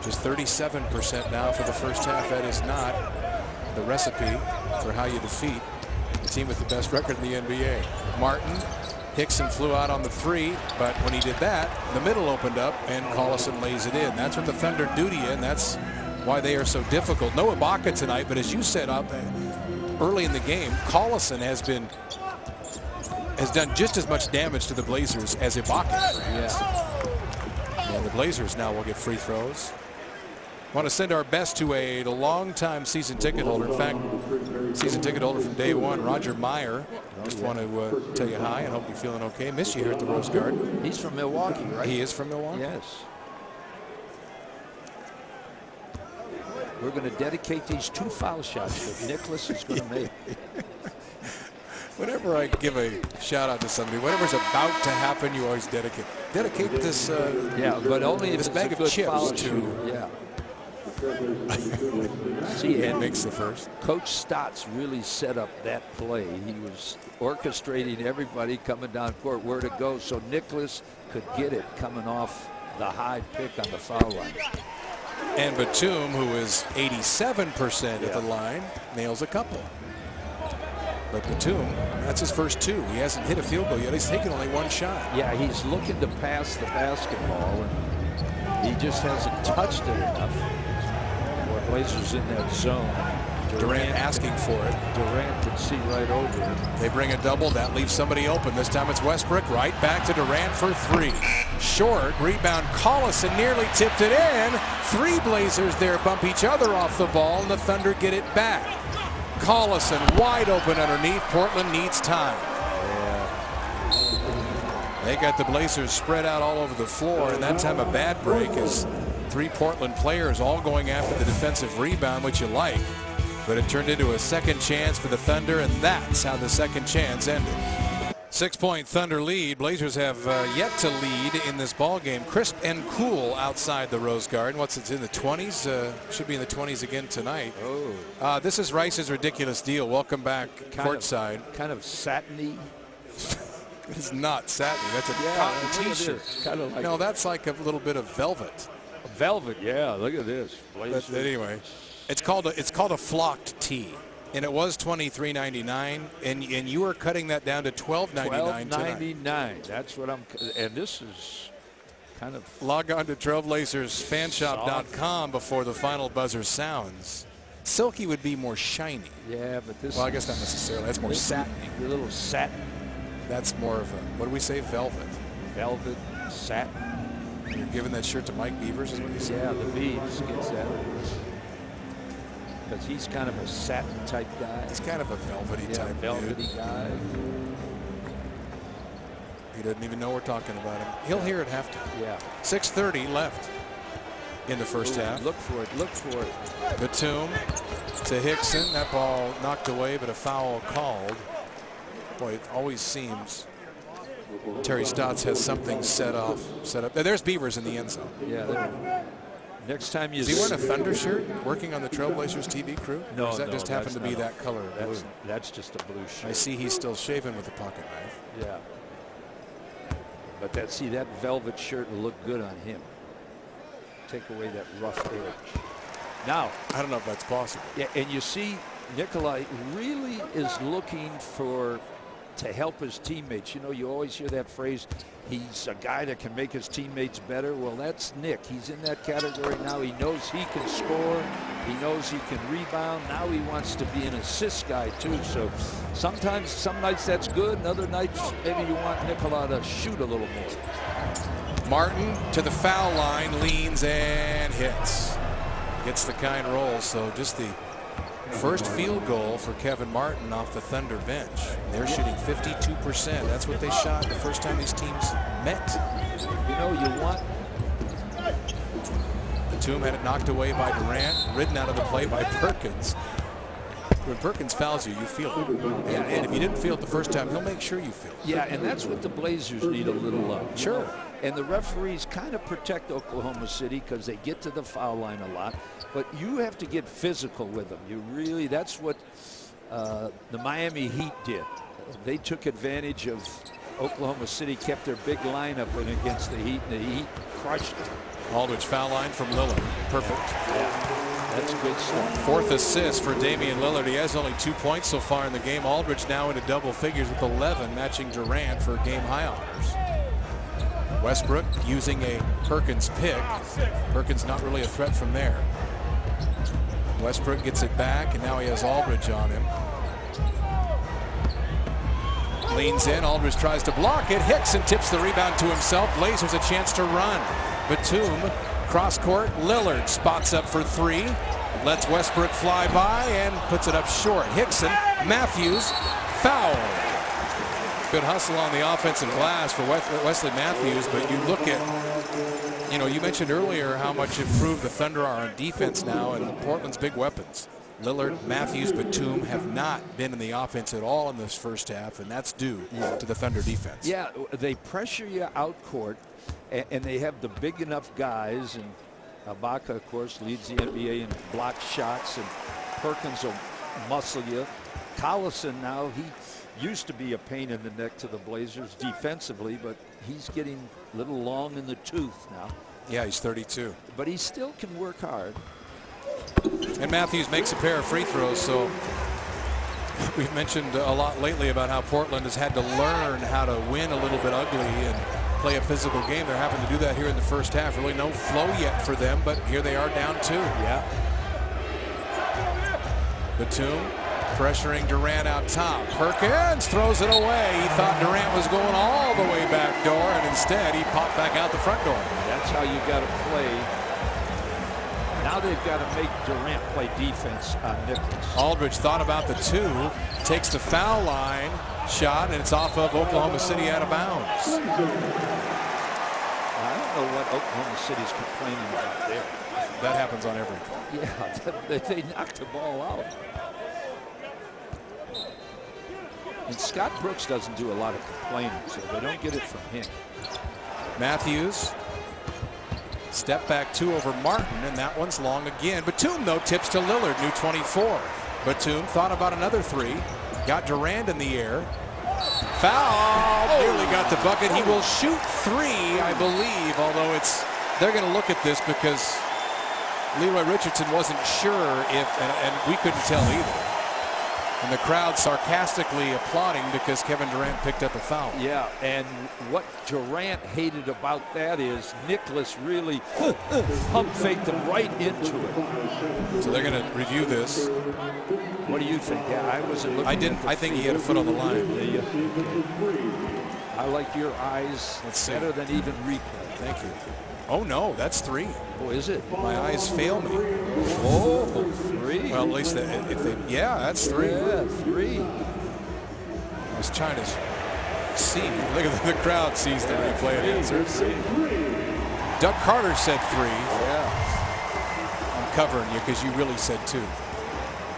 just 37% now for the first half. That is not the recipe for how you defeat the team with the best record in the NBA. Martin, Hickson flew out on the 3, but when he did that, the middle opened up and Collison lays it in. That's what the Thunder do to you, and that's why they are so difficult. No Ibaka tonight, but as you said up early in the game, Collison has done just as much damage to the Blazers as Ibaka. And the Blazers now will get free throws. Want to send our best to a longtime season ticket holder. In fact, season ticket holder from day one, Roger Meyer. Just want to tell you hi and hope you're feeling okay. Miss you here at the Rose Garden. He's from Milwaukee, right? He is from Milwaukee? Yes. We're going to dedicate these 2 foul shots that Nicholas is going to make. Whenever I give a shout out to somebody, whatever's about to happen, you always dedicate this. But only if this it's bag a of good chips foul to. shooter. Yeah. See, It makes the first. Coach Stotts really set up that play. He was orchestrating everybody coming down court where to go so Nicholas could get it coming off the high pick on the foul line. And Batum, who is 87% at the line, nails a couple. But Batum, that's his first 2. He hasn't hit a field goal yet. He's taken only 1 shot. Yeah, he's looking to pass the basketball, and he just hasn't touched it enough. Blazers in that zone. Durant asking for it. Durant can see right over it. They bring a double. That leaves somebody open. This time it's Westbrook. Right back to Durant for 3. Short. Rebound. Collison nearly tipped it in. 3 Blazers there bump each other off the ball, and the Thunder get it back. Collison wide open underneath. Portland needs time. They got the Blazers spread out all over the floor, and that time a bad break is 3 Portland players all going after the defensive rebound, which you like. But it turned into a second chance for the Thunder, and that's how the second chance ended. 6-point Thunder lead. Blazers have yet to lead in this ball game. Crisp and cool outside the Rose Garden. What's it's in the 20s? Should be in the 20s again tonight. Oh. This is Rice's Ridiculous Deal. Welcome back courtside. Kind of satiny. It's not satiny. That's a cotton T-shirt. Kind of like No, that's like a little bit of velvet. velvet. Yeah, look at this. But anyway, it's called a flocked tee. And it was $23.99, and you are cutting that down to $12.99 tonight. $12.99. That's what and this is kind of. Log on to TrailblazersFanshop.com before the final buzzer sounds. Silky would be more shiny. Yeah, but this. Well, I guess not necessarily. That's more satiny. A little satin. That's more of a, what do we say, velvet? Velvet, satin. You're giving that shirt to Mike Beavers, is what you said? Yeah, the Beavs gets that. Because he's kind of a satin type guy. He's kind of a velvety type velvety dude. guy. He doesn't even know we're talking about him. He'll hear it halftime. Yeah. 6:30 left in the first half. Look for it. Look for it. Batum to Hickson. That ball knocked away, but a foul called. Boy, it always seems Terry Stotts has something set up. There's Beavers in the end zone. Yeah. Next time you is he wearing a Thunder shirt working on the Trailblazers TV crew? No, or does that just happen to be not that color of blue? That's just a blue shirt. I see he's still shaving with a pocket knife. Yeah. But that velvet shirt will look good on him. Take away that rough edge. Now, I don't know if that's possible. Yeah, and you see Nikolai really is looking to help his teammates. You know, you always hear that phrase, he's a guy that can make his teammates better. Well, that's Nick. He's in that category now. He knows he can score. He knows he can rebound. Now he wants to be an assist guy, too. So sometimes, some nights that's good, and other nights maybe you want Nikolai to shoot a little more. Martin to the foul line, leans and hits. Gets the kind roll, so just the first field goal for Kevin Martin off the Thunder bench. They're shooting 52%. That's what they shot the first time these teams met. You know, you want. Batum had it knocked away by Durant, ridden out of the play by Perkins. When Perkins fouls you, you feel it. And if you didn't feel it the first time, he'll make sure you feel it. Yeah, and that's what the Blazers need a little of. Sure. And the referees kind of protect Oklahoma City because they get to the foul line a lot. But you have to get physical with them. That's what the Miami Heat did. They took advantage of Oklahoma City, kept their big lineup in against the Heat, and the Heat crushed it. Aldridge foul line from Lillard. Perfect. Yeah, that's good stuff. Fourth assist for Damian Lillard. He has only 2 points so far in the game. Aldridge now into double figures with 11, matching Durant for game high honors. Westbrook using a Perkins pick. Perkins not really a threat from there. Westbrook gets it back, and now he has Aldridge on him. Leans in. Aldridge tries to block it. Hickson tips the rebound to himself. Blazers a chance to run. Batum, cross court. Lillard spots up for three. Lets Westbrook fly by and puts it up short. Hickson, Matthews, foul. Good hustle on the offensive glass for Wesley Matthews, but you look at, you mentioned earlier how much improved the Thunder are on defense now, and Portland's big weapons. Lillard, Matthews, Batum have not been in the offense at all in this first half, and that's due to the Thunder defense. Yeah, they pressure you out court, and they have the big enough guys, and Ibaka, of course, leads the NBA in block shots, and Perkins will muscle you. Collison now, he used to be a pain in the neck to the Blazers defensively, but he's getting a little long in the tooth now. Yeah, he's 32. But he still can work hard. And Matthews makes a pair of free throws, so we've mentioned a lot lately about how Portland has had to learn how to win a little bit ugly and play a physical game. They're having to do that here in the first half. Really no flow yet for them, but here they are down 2. Yeah. Batum pressuring Durant out top. Perkins throws it away. He thought Durant was going all the way back door, and instead he popped back out the front door. That's how you got to play. Now they've got to make Durant play defense on Nicholas. Aldridge thought about the 2, takes the foul line shot, and it's off of Oklahoma City out of bounds. I don't know what Oklahoma City's complaining about there. That happens on every play. Yeah, they knocked the ball out. And Scott Brooks doesn't do a lot of complaining, so they don't get it from him. Matthews. Step back 2 over Martin, and that one's long again. Batum, though, tips to Lillard, new 24. Batum thought about another 3. Got Durant in the air. Foul. Nearly got the bucket. He will shoot 3, I believe, although they're going to look at this because Leroy Richardson wasn't sure if, and we couldn't tell either. And the crowd sarcastically applauding because Kevin Durant picked up a foul. Yeah, and what Durant hated about that is Nicholas really pump faked him right into it. So they're going to review this. What do you think? Yeah, I wasn't looking. I didn't. I think he had a foot on the line. Yeah. I like your eyes. Let's better see. than even replay. Thank you. Oh no, that's 3. Oh, is it? My eyes fail me. Oh, 3. Well, at least if they, yeah, that's 3. Yeah, 3. I was trying to see. Look at the crowd sees the replay and answers. Doug Carter said 3. Yeah. I'm covering you because you really said 2.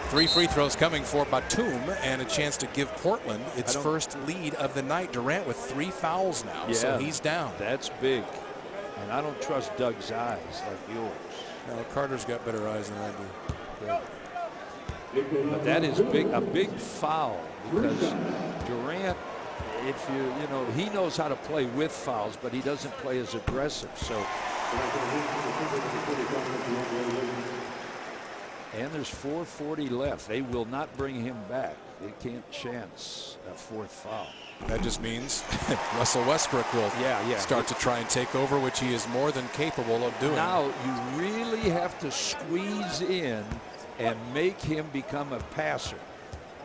3 free throws coming for Batum and a chance to give Portland its first lead of the night. Durant with 3 fouls now, so he's down. That's big. And I don't trust Doug's eyes like yours. No, Carter's got better eyes than I do. But that is a big foul because Durant, he knows how to play with fouls, but he doesn't play as aggressive. So, and there's 4:40 left. They will not bring him back. They can't chance a 4th foul. That just means Russell Westbrook will start to try and take over, which he is more than capable of doing. Now you really have to squeeze in and make him become a passer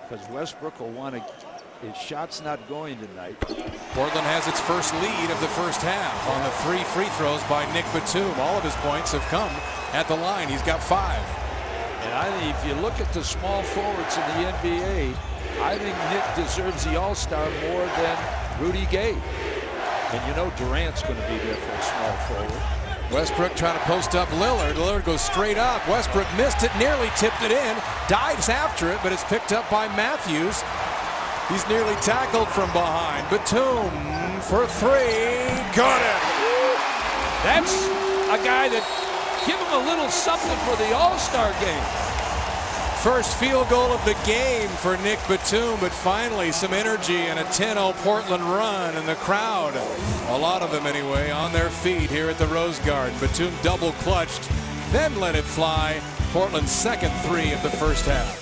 because Westbrook will want to. His shot's not going tonight. Portland has its first lead of the first half on the 3 free throws by Nick Batum. All of his points have come at the line. He's got 5. And I think if you look at the small forwards in the NBA, I think Nick deserves the All-Star more than Rudy Gay. And Durant's going to be there for a small forward. Westbrook trying to post up Lillard. Lillard goes straight up. Westbrook missed it, nearly tipped it in, dives after it, but it's picked up by Matthews. He's nearly tackled from behind. Batum for 3. Got it. That's a guy that give him a little something for the All-Star game. First field goal of the game for Nick Batum, but finally some energy and a 10-0 Portland run, and the crowd, a lot of them anyway, on their feet here at the Rose Garden. Batum double clutched, then let it fly. Portland's second 3 of the first half.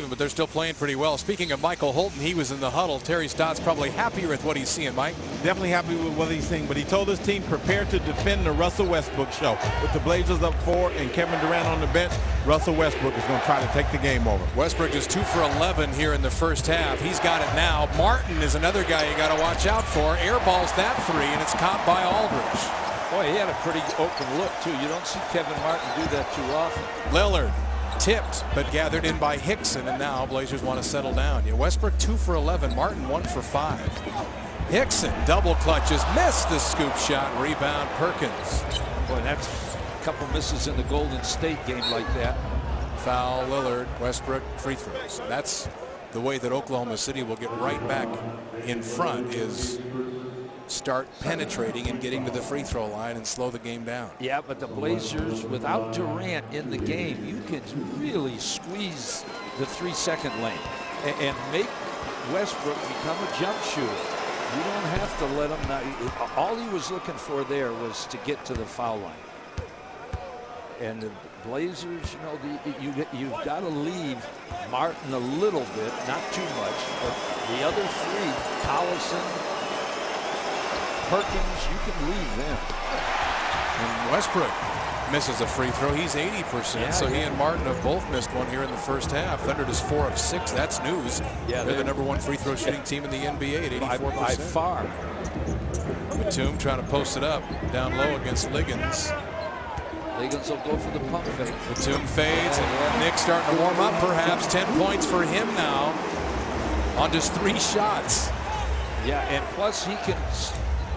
But they're still playing pretty well. Speaking of Michael Holton, he was in the huddle. Terry Stott's probably happier with what he's seeing, Mike. Definitely happy with what he's seeing, but he told his team prepare to defend the Russell Westbrook show. With the Blazers up 4 and Kevin Durant on the bench, Russell Westbrook is going to try to take the game over. Westbrook is 2 for 11 here in the first half. He's got it now. Martin is another guy you got to watch out for. Airballs that 3, and it's caught by Aldridge. Boy, he had a pretty open look, too. You don't see Kevin Martin do that too often. Lillard tipped, but gathered in by Hickson, and now Blazers want to settle down. Yeah, Westbrook 2 for 11, Martin 1 for 5. Hickson double clutches, missed the scoop shot, rebound Perkins. Boy, that's a couple misses in the Golden State game like that. Foul, Lillard, Westbrook, free throws. That's the way that Oklahoma City will get right back in front, is start penetrating and getting to the free throw line and slow the game down. Yeah, but the Blazers, without Durant in the game, you can really squeeze the 3-second lane and make Westbrook become a jump shooter. You don't have to let him. All he was looking for there was to get to the foul line. And the Blazers, you've got to leave Martin a little bit, not too much, but the other 3, Collison, Perkins, you can leave them. And Westbrook misses a free throw. He's 80%, so he and Martin have both missed one here in the first half. Thunder is 4 of 6. That's news. Yeah, they're the number 1 free throw shooting team in the NBA at 84%. By far. Batum trying to post it up down low against Liggins. Liggins will go for the pump fake. Batum fades, and Nick starting to warm up perhaps. 10 points for him now on just 3 shots. Yeah, and plus he can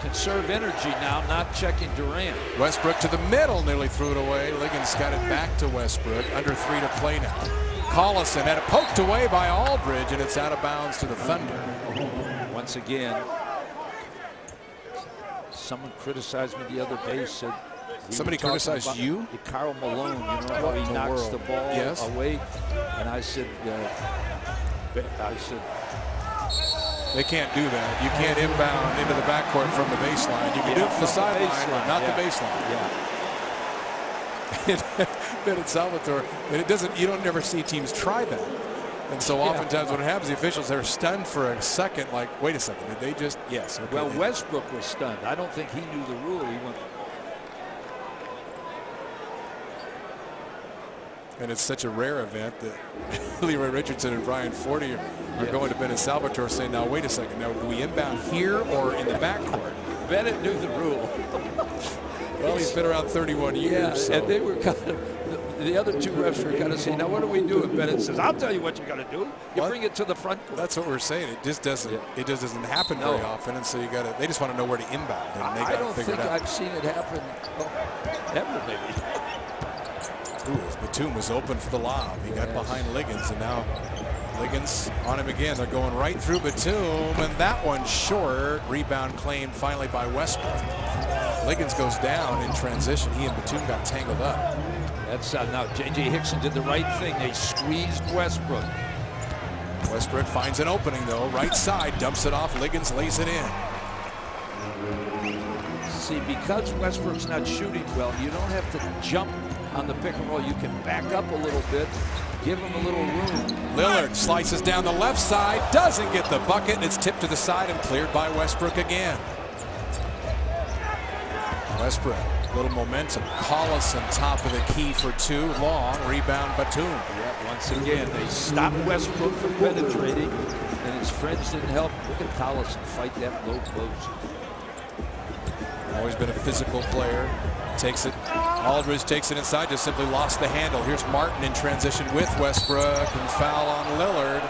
conserve energy now, not checking Durant. Westbrook to the middle, nearly threw it away. Liggins got it back to Westbrook. Under 3 to play now. Collison had it poked away by Aldridge, and it's out of bounds to the Thunder. Once again, someone criticized me the other day, said somebody criticized you? Karl Malone, you know how he knocks the ball away, and I said they can't do that. You can't inbound into the backcourt from the baseline. You can do it from the sideline, but not the baseline. But at Salvatore, and it doesn't. You don't never see teams try that. And so oftentimes when it happens, the officials are stunned for a second, like, wait a second, did they just? Yes. Okay. Well, Westbrook was stunned. I don't think he knew the rule. He went. And it's such a rare event that Leroy Richardson and Brian Forty are going to Bennett Salvatore saying, now, wait a second, now, do we inbound here or in the backcourt? Bennett knew the rule. Well, he's been around 31 years. Yeah, so. and they were kind of, the other two refs were kind of saying, now what do we do? And Bennett says, I'll tell you what you got to do. You bring it to the front court. That's what we're saying. It just doesn't. It just doesn't happen very often, and so you got to. They just want to know where to inbound, and they got to figure it out. I don't think I've seen it happen ever, maybe. Batum was open for the lob. He got behind Liggins, and now Liggins on him again. They're going right through Batum, and that one short. Rebound claimed finally by Westbrook. Liggins goes down in transition. He and Batum got tangled up. That's now J.J. Hickson did the right thing. They squeezed Westbrook. Westbrook finds an opening, though. Right side, dumps it off. Liggins lays it in. See, because Westbrook's not shooting well, you don't have to jump on the pick and roll. You can back up a little bit, give him a little room. Lillard slices down the left side, doesn't get the bucket, and it's tipped to the side and cleared by Westbrook again. Westbrook, little momentum. Collison, top of the key for two. Long rebound, Batum. Yeah, once again, they stopped Westbrook from penetrating, and his friends didn't help. Look at Collison fight that low post. Always been a physical player. Takes it. Aldridge takes it inside, just simply lost the handle. Here's Martin in transition with Westbrook, and foul on Lillard.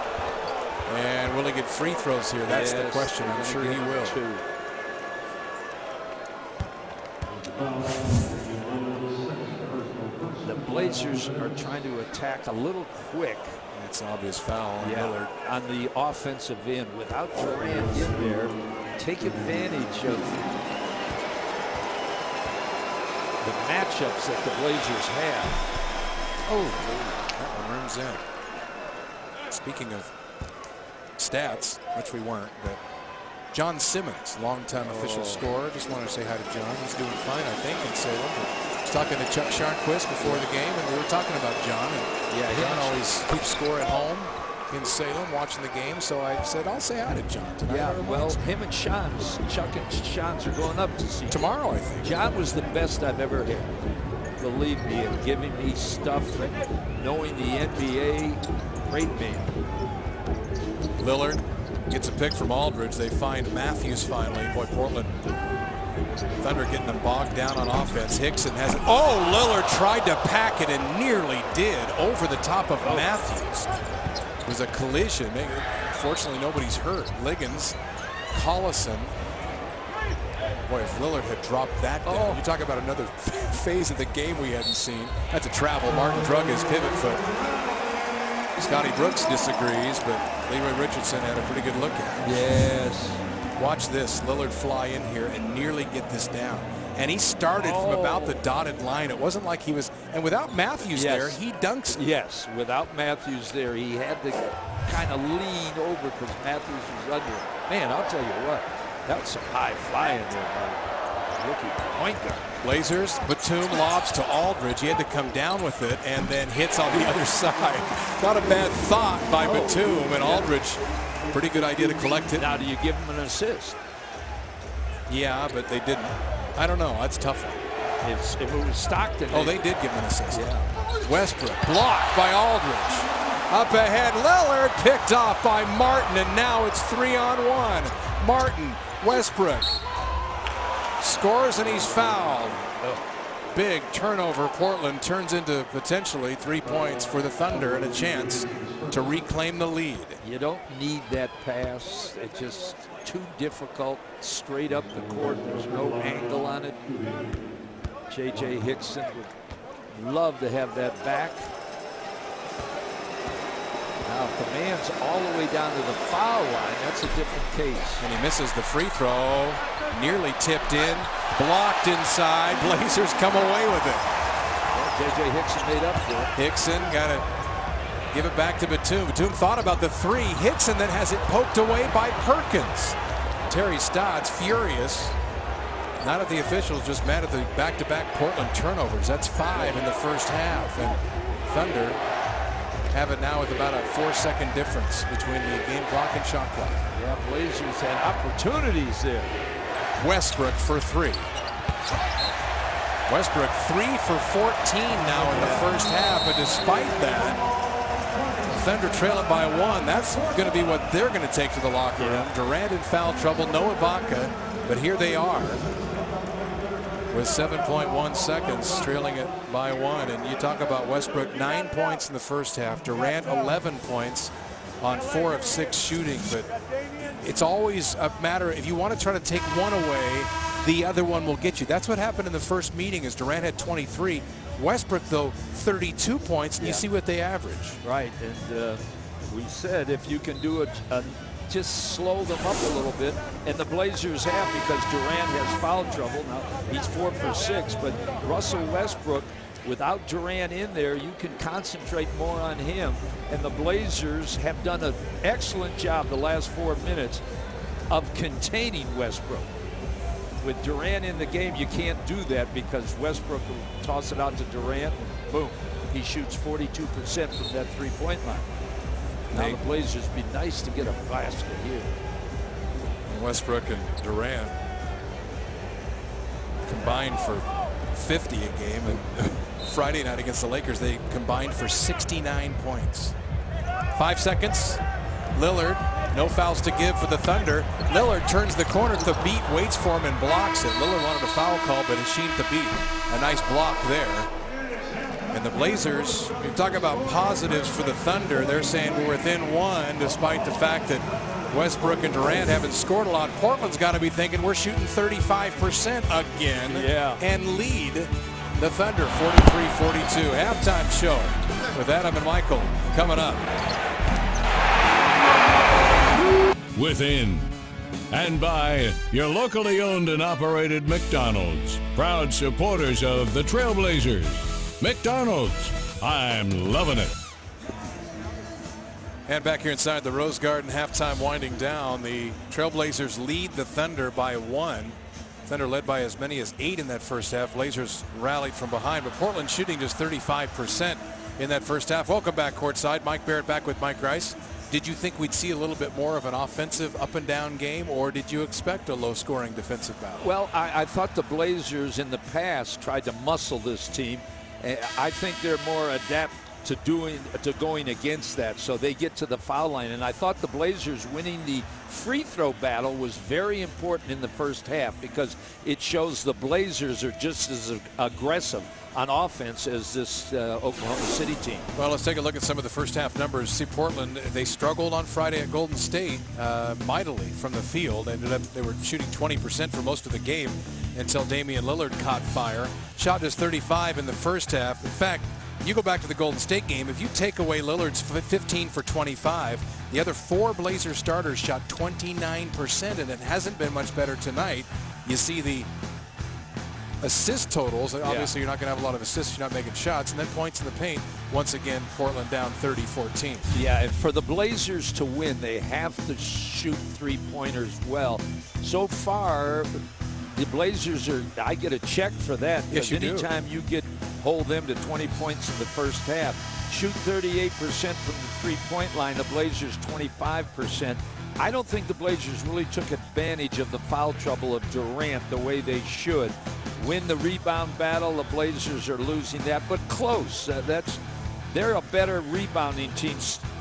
And will he get free throws here? That's the question. I'm sure he will. The Blazers are trying to attack a little quick. It's an obvious foul on Lillard. On the offensive end. Without Durant in there, take advantage of the matchups that the Blazers have. Oh, that one rims in. Speaking of stats, which we weren't, but John Simmons, longtime official scorer. Just wanted to say hi to John. He's doing fine, I think, in Salem. But I was talking to Chuck Sharnquist before the game, and we were talking about John. And John always keeps score at home in Salem, watching the game. So I said, I'll say hi to John tonight. Yeah, well, him and Chuck and Shans are going up to see tomorrow, I think. John was the best I've ever had. Believe me, and giving me stuff and knowing the NBA, great man. Lillard gets a pick from Aldridge. They find Matthews finally. Boy, Portland Thunder getting them bogged down on offense. Hickson has it. Oh, Lillard tried to pack it and nearly did over the top of Matthews. It was a collision. Fortunately, nobody's hurt. Liggins, Collison. Boy, if Lillard had dropped that down, you talk about another phase of the game we hadn't seen. That's a travel. Martin drug his pivot foot. Scotty Brooks disagrees, but Leroy Richardson had a pretty good look at it. Yes. Watch this. Lillard fly in here and nearly get this down. And he started from about the dotted line. It wasn't like he was, and without Matthews there, he dunks. Yes, without Matthews there, he had to kind of lean over because Matthews was under him. Man, I'll tell you what, that was some high flying there by rookie point guard. Blazers, Batum lobs to Aldridge. He had to come down with it and then hits on the other side. Not a bad thought by Batum, and Aldridge, pretty good idea to collect it. Now, do you give him an assist? Yeah, but they didn't. I don't know. That's a tough one. If it was Stockton. Oh, they did give him an assist. Yeah. Westbrook blocked by Aldridge. Up ahead, Lillard picked off by Martin, and now it's 3-on-1. Martin, Westbrook scores, and he's fouled. Big turnover. Portland turns into potentially 3 points for the Thunder and a chance to reclaim the lead. You don't need that pass. It's just too difficult. Straight up the court. There's no angle on it. J.J. Hickson would love to have that back. Now, if the man's all the way down to the foul line, that's a different case. And he misses the free throw. Nearly tipped in. Blocked inside. Blazers come away with it. Well, J.J. Hickson made up for it. Hickson got to give it back to Batum. Batum thought about the three. Hickson then has it poked away by Perkins. Terry Stotts furious. Not at the officials, just mad at the back-to-back Portland turnovers. That's 5 in the first half. And Thunder have it now with about a 4-second difference between the game clock and shot clock. Yeah, Blazers had opportunities there. Westbrook for 3. Westbrook 3 for 14 now in the first half, but despite that, Thunder trail it by 1. That's going to be what they're going to take to the locker room. Durant in foul trouble, no Ibaka, but here they are with 7.1 seconds, trailing it by 1. And you talk about Westbrook, 9 points in the first half. Durant 11 points on 4 of 6 shooting, but it's always a matter, if you want to try to take one away, the other one will get you. That's what happened in the first meeting, as Durant had 23. Westbrook, though, 32 points, and you see what they average. Right, and we said if you can do it, just slow them up a little bit, and the Blazers have, because Durant has foul trouble. Now, he's 4 for 6, but Russell Westbrook, without Durant in there, you can concentrate more on him, and the Blazers have done an excellent job the last 4 minutes of containing Westbrook. With Durant in the game, you can't do that because Westbrook will toss it out to Durant. Boom. He shoots 42% from that three-point line. Now the Blazers be nice to get a basket here. Westbrook and Durant combined for 50 a game, and Friday night against the Lakers, they combined for 69 points. 5 seconds. Lillard. No fouls to give for the Thunder. Lillard turns the corner to the beat, waits for him and blocks it. Lillard wanted a foul call, but Hasheem Thabeet, a nice block there. And the Blazers, you talk about positives for the Thunder, they're saying we're within 1 despite the fact that Westbrook and Durant haven't scored a lot. Portland's got to be thinking we're shooting 35% again and lead the Thunder 43-42. Halftime show with Adam and Michael coming up. Within and by your locally owned and operated McDonald's, proud supporters of the Trailblazers. McDonald's, I'm loving it. And back here inside the Rose Garden, halftime winding down. The Trailblazers lead the Thunder by 1. Thunder led by as many as 8 in that first half. Blazers rallied from behind, but Portland shooting just 35% in that first half. Welcome back courtside. Mike Barrett back with Mike Rice. Did you think we'd see a little bit more of an offensive up and down game, or did you expect a low scoring defensive battle? Well, I thought the Blazers in the past tried to muscle this team. I think they're more adept to going against that, so they get to the foul line. And I thought the Blazers winning the free throw battle was very important in the first half, because it shows the Blazers are just as aggressive on offense as this Oklahoma City team. Well, let's take a look at some of the first half numbers. See, Portland, they struggled on Friday at Golden State mightily from the field. They were shooting 20% for most of the game until Damian Lillard caught fire. Shot just 35 in the first half. In fact, you go back to the Golden State game, if you take away Lillard's 15 for 25, the other 4 Blazer starters shot 29%, and it hasn't been much better tonight. You see the assist totals. Obviously, you're not going to have a lot of assists. You're not making shots. And then points in the paint. Once again, Portland down 30-14. Yeah, and for the Blazers to win, they have to shoot three-pointers well. So far, the Blazers I get a check for that. Yes, you anytime you hold them to 20 points in the first half, shoot 38% from the three-point line, the Blazers 25%. I don't think the Blazers really took advantage of the foul trouble of Durant the way they should. Win the rebound battle, the Blazers are losing that, but close. They're a better rebounding team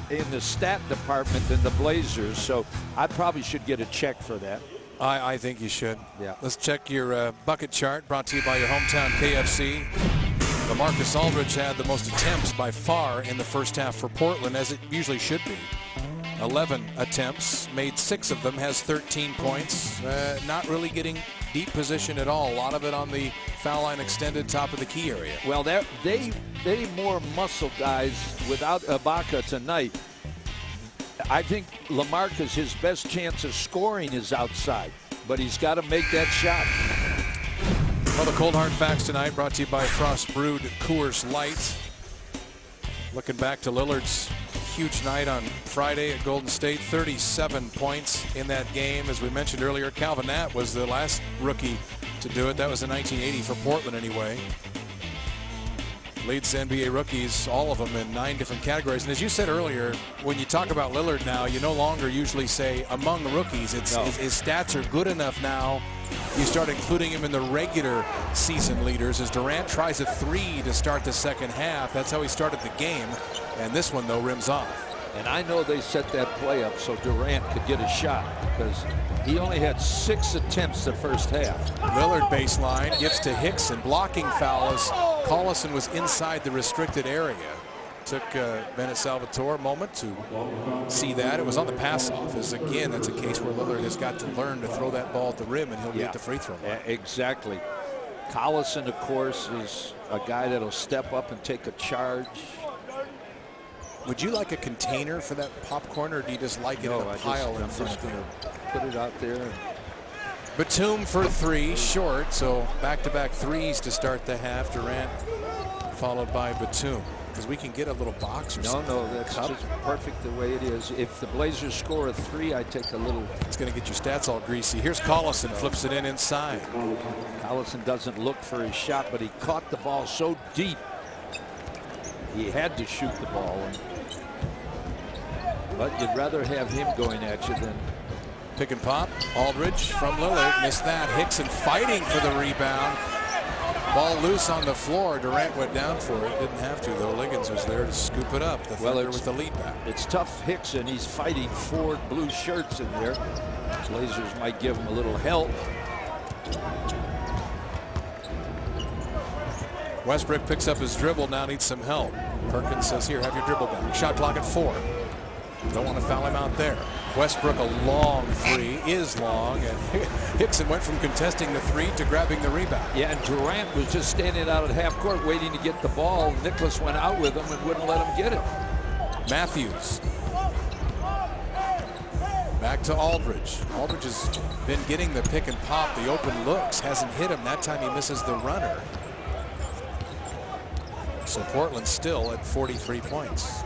in the stat department than the Blazers, so I probably should get a check for that. I think you should. Yeah. Let's check your bucket chart, brought to you by your hometown KFC. LaMarcus Aldridge had the most attempts by far in the first half for Portland, as it usually should be. 11 attempts, made 6 of them, has 13 points. Not really getting deep position at all. A lot of it on the foul line extended top of the key area. Well, they more muscle guys without Ibaka tonight. I think LaMarcus, his best chance of scoring is outside, but he's got to make that shot. Well, the cold hard facts tonight brought to you by Frost Brewed Coors Light. Looking back to Lillard's huge night on Friday at Golden State, 37 points in that game. As we mentioned earlier, Calvin Knapp was the last rookie to do it. That was in 1980 for Portland anyway. Leads NBA rookies, all of them, in 9 different categories. And as you said earlier, when you talk about Lillard now, you no longer usually say among rookies. His stats are good enough now. You start including him in the regular season leaders as Durant tries a 3 to start the second half. That's how he started the game. And this one, though, rims off. And I know they set that play up so Durant could get a shot because he only had 6 attempts the first half. Lillard baseline, gives to Hickson. Blocking foul as Collison was inside the restricted area. Took Bennett Salvatore a moment to see that. It was on the pass-off. As again, that's a case where Lillard has got to learn to throw that ball at the rim, and he'll get the free throw line. Exactly. Collison, of course, is a guy that'll step up and take a charge. Would you like a container for that popcorn, or do you just like it in a pile in front of you? Put it out there. Batum for 3, short, so back-to-back threes to start the half. Durant followed by Batum. Because we can get a little box or something. No, that's just perfect the way it is. If the Blazers score a 3, I take a little. It's going to get your stats all greasy. Here's Collison, flips it in inside. Collison doesn't look for his shot, but he caught the ball so deep. He had to shoot the ball. But you'd rather have him going at you than. Pick and pop. Aldridge from Lillard. Missed that. Hickson fighting for the rebound. Ball loose on the floor. Durant went down for it. Didn't have to, though. Liggins was there to scoop it up. The Thunder with the lead back. It's tough. Hickson, he's fighting 4 blue shirts in there. Blazers might give him a little help. Westbrook picks up his dribble. Now needs some help. Perkins says, here, have your dribble back. Shot clock at 4. Don't want to foul him out there. Westbrook, a long 3, is long, and Hickson went from contesting the 3 to grabbing the rebound. Yeah, and Durant was just standing out at half court waiting to get the ball. Nicholas went out with him and wouldn't let him get it. Matthews. Back to Aldridge. Aldridge has been getting the pick and pop, the open looks, hasn't hit him. That time he misses the runner. So Portland still at 43 points.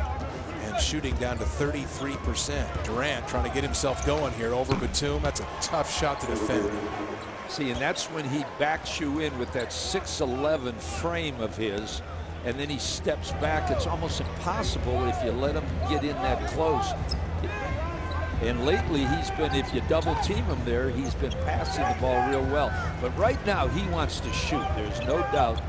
And shooting down to 33%. Durant trying to get himself going here over Batum. That's a tough shot to defend. See, and that's when he backs you in with that 6'11" frame of his, and then he steps back. It's almost impossible if you let him get in that close. And lately he's been, if you double team him there, he's been passing the ball real well. But right now he wants to shoot. There's no doubt.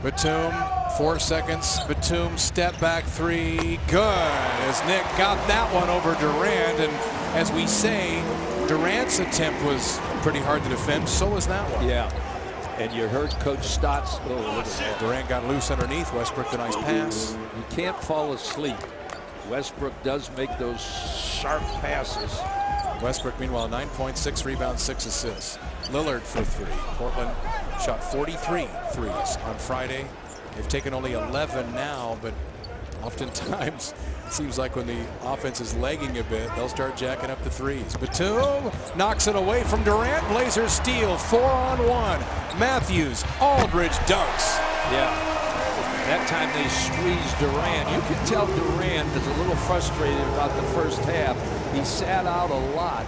Batum, 4 seconds. Batum, step back 3. Good. As Nick got that one over Durant. And as we say, Durant's attempt was pretty hard to defend. So was that one. Yeah. And you heard Coach Stotts. Oh, look at that. Durant got loose underneath. Westbrook, the nice pass. You can't fall asleep. Westbrook does make those sharp passes. Westbrook, meanwhile, 9 points, 6 rebounds, 6 assists. Lillard for 3. Portland shot 43 threes on Friday. They've taken only 11 now, but oftentimes it seems like when the offense is lagging a bit, they'll start jacking up the threes. Batum knocks it away from Durant. Blazers steal 4-on-1. Matthews, Aldridge dunks. Yeah. That time they squeezed Durant. You can tell Durant is a little frustrated about the first half. He sat out a lot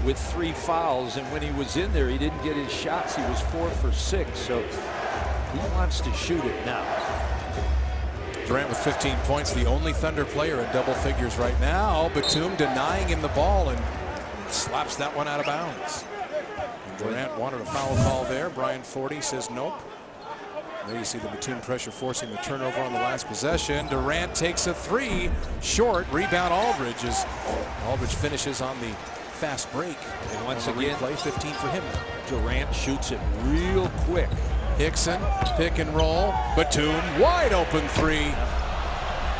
with 3 fouls, and when he was in there, he didn't get his shots. He was 4 for 6, so he wants to shoot it now. Durant with 15 points, the only Thunder player in double figures right now. Batum denying him the ball and slaps that one out of bounds. And Durant wanted a foul call there. Brian Forty says nope. There you see the Batum pressure forcing the turnover on the last possession. Durant takes a 3, short. Rebound Aldridge as Aldridge finishes on the fast break. And once again, replay, 15 for him. Durant shoots it real quick. Hickson, pick and roll. Batum, wide open 3.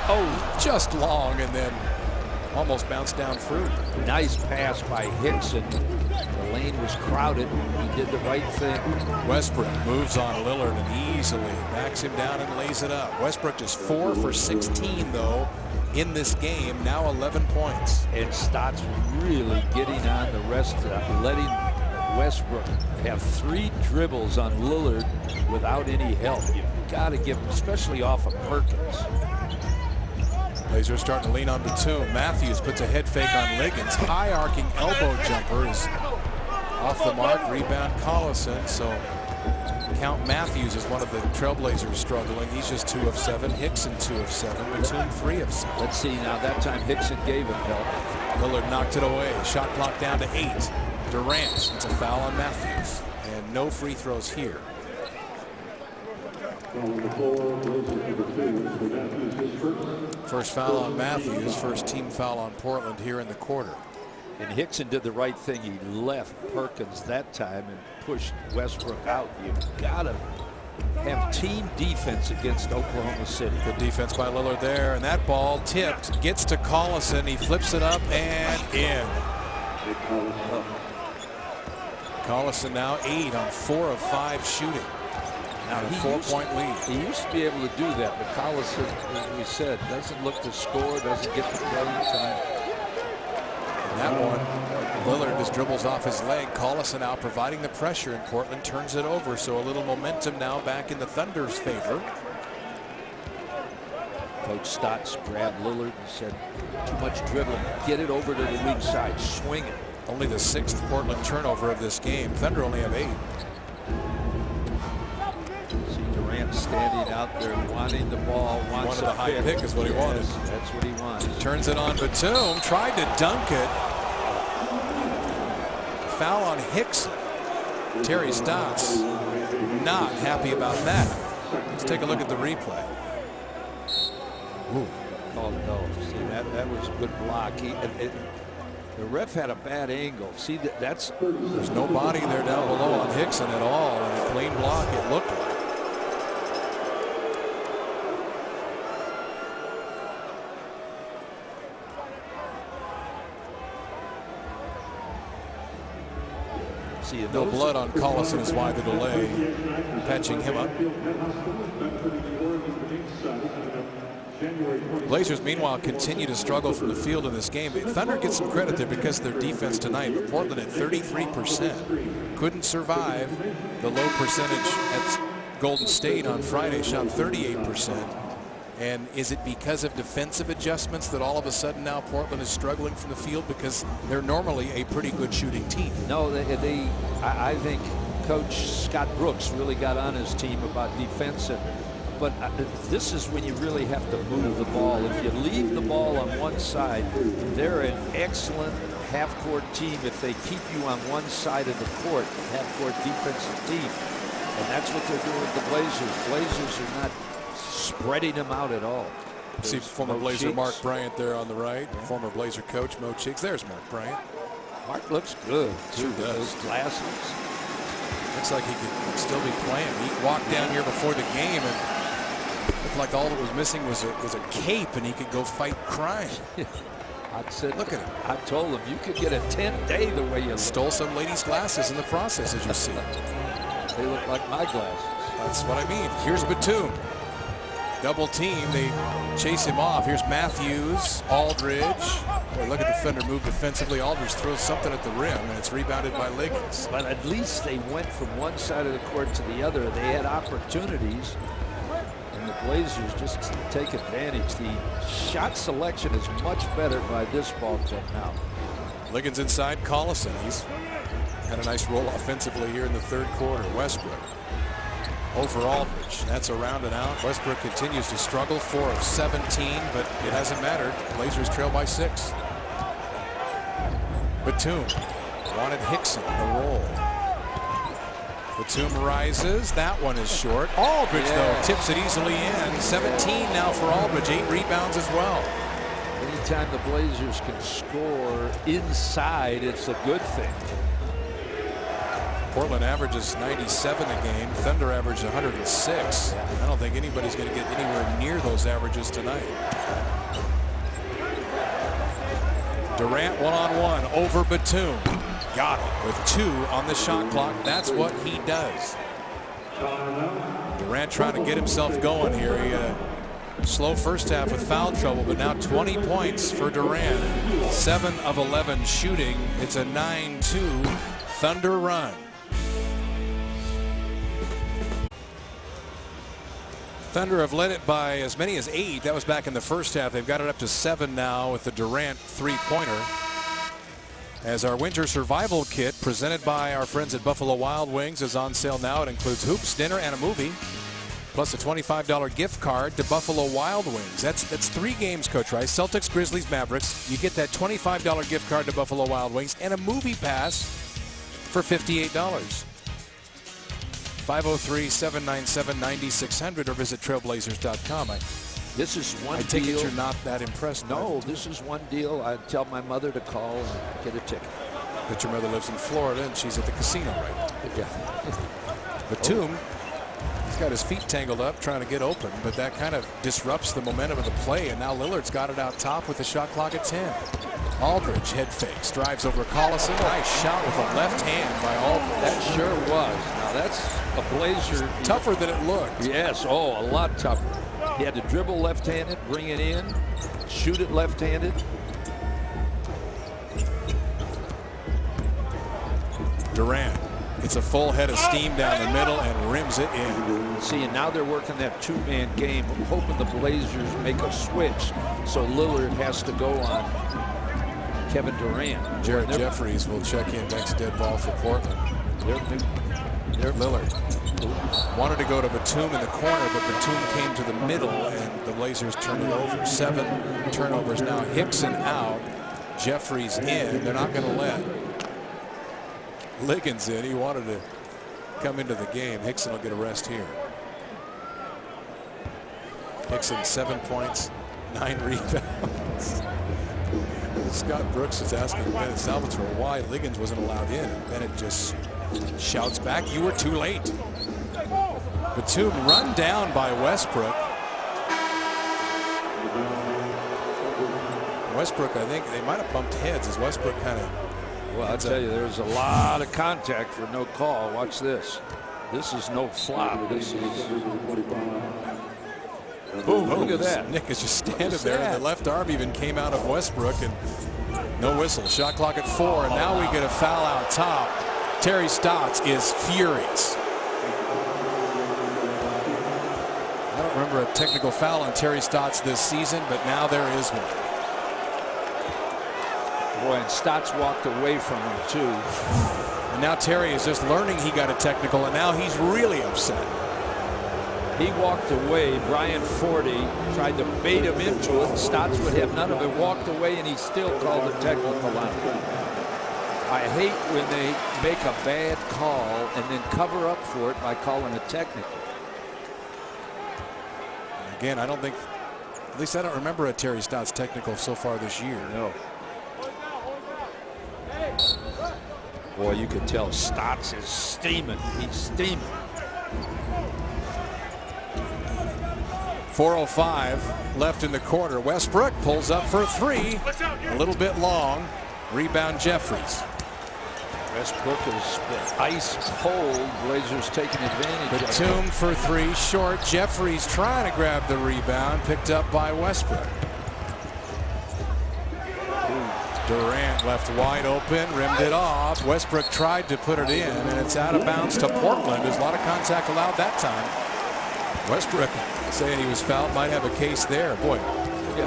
Oh, just long, and then almost bounced down through. Nice pass by Hickson. The lane was crowded. He did the right thing. Westbrook moves on Lillard and easily backs him down and lays it up. Westbrook just 4 for 16, though, in this game, now 11 points. And Stotts really getting on the rest, letting Westbrook have 3 dribbles on Lillard without any help. You've got to give him, especially off of Perkins. Blazers starting to lean on Batum. Matthews puts a head fake on Liggins. High arcing elbow jumper is off the mark. Rebound Collison. So count Matthews as one of the Trailblazers struggling. He's just 2 of 7. Hickson 2 of 7. Batum 3 of 7. Let's see now. That time Hickson gave him help. Lillard knocked it away. Shot clock down to 8. Durant, it's a foul on Matthews. And no free throws here. First foul on Matthews, first team foul on Portland here in the quarter. And Hickson did the right thing. He left Perkins that time and pushed Westbrook out. You've got to have team defense against Oklahoma City. Good defense by Lillard there. And that ball tipped, gets to Collison. He flips it up and in. Collison now 8 on 4 of 5 shooting. Now a 4-point lead. He used to be able to do that, but Collison, as we said, doesn't look to score, doesn't get the playing time. And that one, Lillard just dribbles off his leg. Collison out providing the pressure, and Portland turns it over. So a little momentum now back in the Thunder's favor. Coach Stotts grabbed Lillard and said, too much dribbling. Get it over to the weak side. Swing it. Only the 6th Portland turnover of this game. Thunder only have 8. See Durant standing out there wanting the ball. Wanted a high pick is what he wanted. That's what he wants. Turns it on Batum. Tried to dunk it. Foul on Hickson. Terry Stotts not happy about that. Let's take a look at the replay. Ooh. Oh no! See that was a good block. The ref had a bad angle. See that's there's no body there down below on Hickson at all, and a clean block it looked like. See, no blood on Collison is why the delay. Patching him up. Blazers, meanwhile, continue to struggle from the field in this game. Thunder gets some credit there because of their defense tonight, but Portland at 33%. Couldn't survive the low percentage at Golden State on Friday, shot 38%. And is it because of defensive adjustments that all of a sudden now Portland is struggling from the field because they're normally a pretty good shooting team? No, I think Coach Scott Brooks really got on his team about defense. But this is when you really have to move the ball. If you leave the ball on one side, they're an excellent half-court team if they keep you on one side of the court, half-court defensive team. And that's what they're doing with the Blazers. Blazers are not spreading them out at all. See former Blazer Mark Bryant there on the right. Yeah. Former Blazer coach Mo Cheeks. There's Mark Bryant. Mark looks good. Sure does. Those glasses. Looks like he could still be playing. He walked down here before the game and looked like all that was missing was a cape, and he could go fight crime. I said, look at him. I told him you could get a 10-day the way you look. Stole some lady's glasses in the process, as you see. They look like my glasses. That's what I mean. Here's Batum. Double team. They chase him off. Here's Matthews, Aldridge. Boy, look at the Thunder move defensively. Aldridge throws something at the rim, and it's rebounded by Liggins. But at least they went from one side of the court to the other. They had opportunities, and the Blazers just take advantage. The shot selection is much better by this ball club now. Liggins inside Collison. He's had a nice roll offensively here in the third quarter. Westbrook over Aldridge. That's around and out. Westbrook continues to struggle. 4 of 17, but it hasn't mattered. Blazers trail by 6. Batum wanted Hickson the roll. Batum rises. That one is short. Aldridge, though, tips it easily in. 17 now for Aldridge. 8 rebounds as well. Anytime the Blazers can score inside, it's a good thing. Portland averages 97 a game. Thunder average 106. I don't think anybody's going to get anywhere near those averages tonight. Durant one-on-one over Batum. Got it with 2 on the shot clock. That's what he does. Durant trying to get himself going here. He Slow first half with foul trouble, but now 20 points for Durant. 7 of 11 shooting. It's a 9-2 Thunder run. Thunder have led it by as many as 8. That was back in the first half. They've got it up to 7 now with the Durant three-pointer. As our winter survival kit presented by our friends at Buffalo Wild Wings is on sale now. It includes hoops, dinner, and a movie, plus a $25 gift card to Buffalo Wild Wings. That's 3 games, Coach Rice. Celtics, Grizzlies, Mavericks. You get that $25 gift card to Buffalo Wild Wings and a movie pass for $58. 503-797-9600 or visit trailblazers.com. This is one I take deal. it you're not that impressed. No, this is one deal. I'd tell my mother to call and get a ticket. But your mother lives in Florida and she's at the casino right now. Yeah. Batum, he's got his feet tangled up trying to get open, but that kind of disrupts the momentum of the play, and now Lillard's got it out top with the shot clock at 10. Aldridge head fakes, drives over Collison. Nice shot with a left hand by Aldridge. That sure was. Now that's a Blazer. Tougher than it looked. Yes, a lot tougher. He had to dribble left-handed, bring it in, shoot it left-handed. Durant, it's a full head of steam down the middle and rims it in. See, and now they're working that 2-man game, hoping the Blazers make a switch, so Lillard has to go on Kevin Durant. Jared Jeffries will check in next dead ball for Portland. Lillard wanted to go to Batum in the corner, but Batum came to the middle and the Blazers turned it over. 7 turnovers now. Hickson out, Jeffries in. They're not going to let Liggins in. He wanted to come into the game. Hickson will get a rest here. Hickson 7 points, 9 rebounds. Scott Brooks is asking Bennett Salvatore why Liggins wasn't allowed in, and Bennett just shouts back, "You were too late." Batum run down by Westbrook. Westbrook, I think they might have bumped heads as Westbrook kind of. Well, I'll tell you, there's a lot of contact for no call. Watch this. This is no flop. This is. Boom, look at that. Nick is just standing there, and the left arm even came out of Westbrook, and no whistle. Shot clock at 4, and now we get a foul out top. Terry Stotts is furious. I don't remember a technical foul on Terry Stotts this season, but now there is one. Boy, and Stotts walked away from him, too. And now Terry is just learning he got a technical, and now he's really upset. He walked away. Brian Forty tried to bait him into it. Stotts would have none of it. Walked away, and he still called a technical on him. I hate when they make a bad call and then cover up for it by calling a technical. Again, I don't think, at least I don't remember a Terry Stotts technical so far this year. No. Boy, you can tell Stotts is steaming. He's steaming. 4:05 left in the quarter. Westbrook pulls up for 3. A little bit long. Rebound Jeffries. Westbrook is ice cold. Blazers taking advantage of it. Batum for 3 short. Jeffries trying to grab the rebound. Picked up by Westbrook. Durant left wide open. Rimmed it off. Westbrook tried to put it in, and it's out of bounds to Portland. There's a lot of contact allowed that time. Westbrook saying he was fouled. Might have a case there. Boy,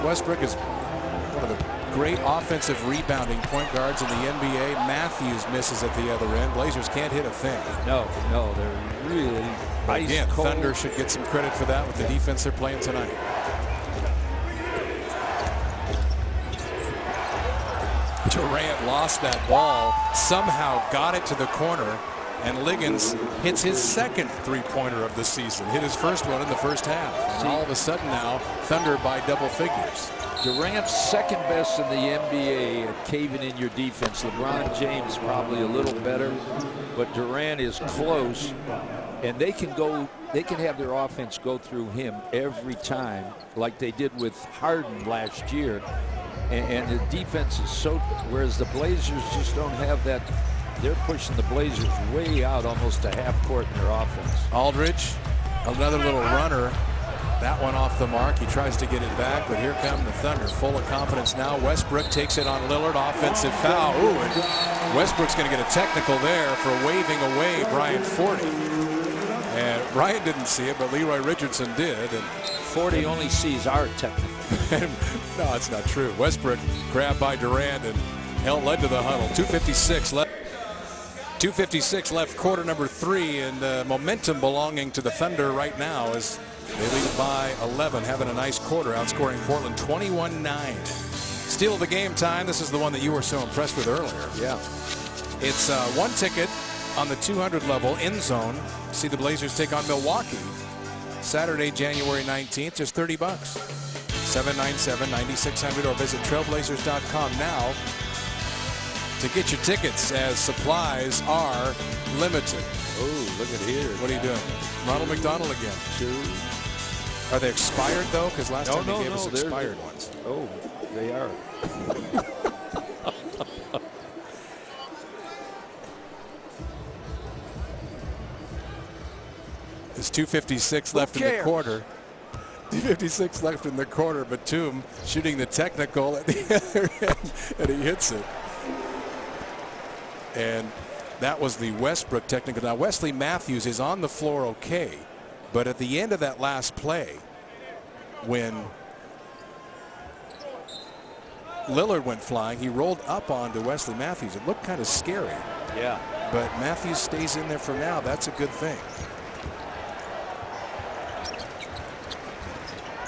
Westbrook is one of the great offensive rebounding point guards in the NBA. Matthews misses at the other end. Blazers can't hit a thing. No, they're really ice Again, cold. Thunder should get some credit for that with the defense they're playing tonight. Durant lost that ball, somehow got it to the corner, and Liggins hits his second three-pointer of the season. Hit his first one in the first half. And all of a sudden now, Thunder by double figures. Durant's second best in the NBA at caving in your defense. LeBron James probably a little better, but Durant is close, and they can have their offense go through him every time, like they did with Harden last year. And the defense is so, whereas the Blazers just don't have that. They're pushing the Blazers way out, almost to half court in their offense. Aldridge, another little runner That one off the mark. He tries to get it back, but here come the Thunder, full of confidence now. Westbrook takes it on Lillard. Offensive foul. Ooh, and Westbrook's going to get a technical there for waving away Brian Forty. And Brian didn't see it, but Leroy Richardson did. And Forty only sees our technical. no, it's not true. Westbrook grabbed by Durant and led to the huddle. 2:56 left. 2:56 left, quarter number 3, and momentum belonging to the Thunder right now as they lead by 11, having a nice quarter, outscoring Portland 21-9. Steal of the game time. This is the one that you were so impressed with earlier. Yeah. It's one ticket on the 200 level, end zone. See the Blazers take on Milwaukee Saturday, January 19th, just $30. 797-9600 or visit trailblazers.com now to get your tickets as supplies are limited. Oh, look at here. What are you doing? Ronald McDonald again. 2. Are they expired though? Because last time they gave us they're expired ones. Oh, they are. There's 2:56 left in the quarter. 2:56 left in the quarter. Batum shooting the technical at the other end, and he hits it. And that was the Westbrook technical. Now Wesley Matthews is on the floor okay, but at the end of that last play, when Lillard went flying, he rolled up onto Wesley Matthews. It looked kind of scary. Yeah. But Matthews stays in there for now. That's a good thing.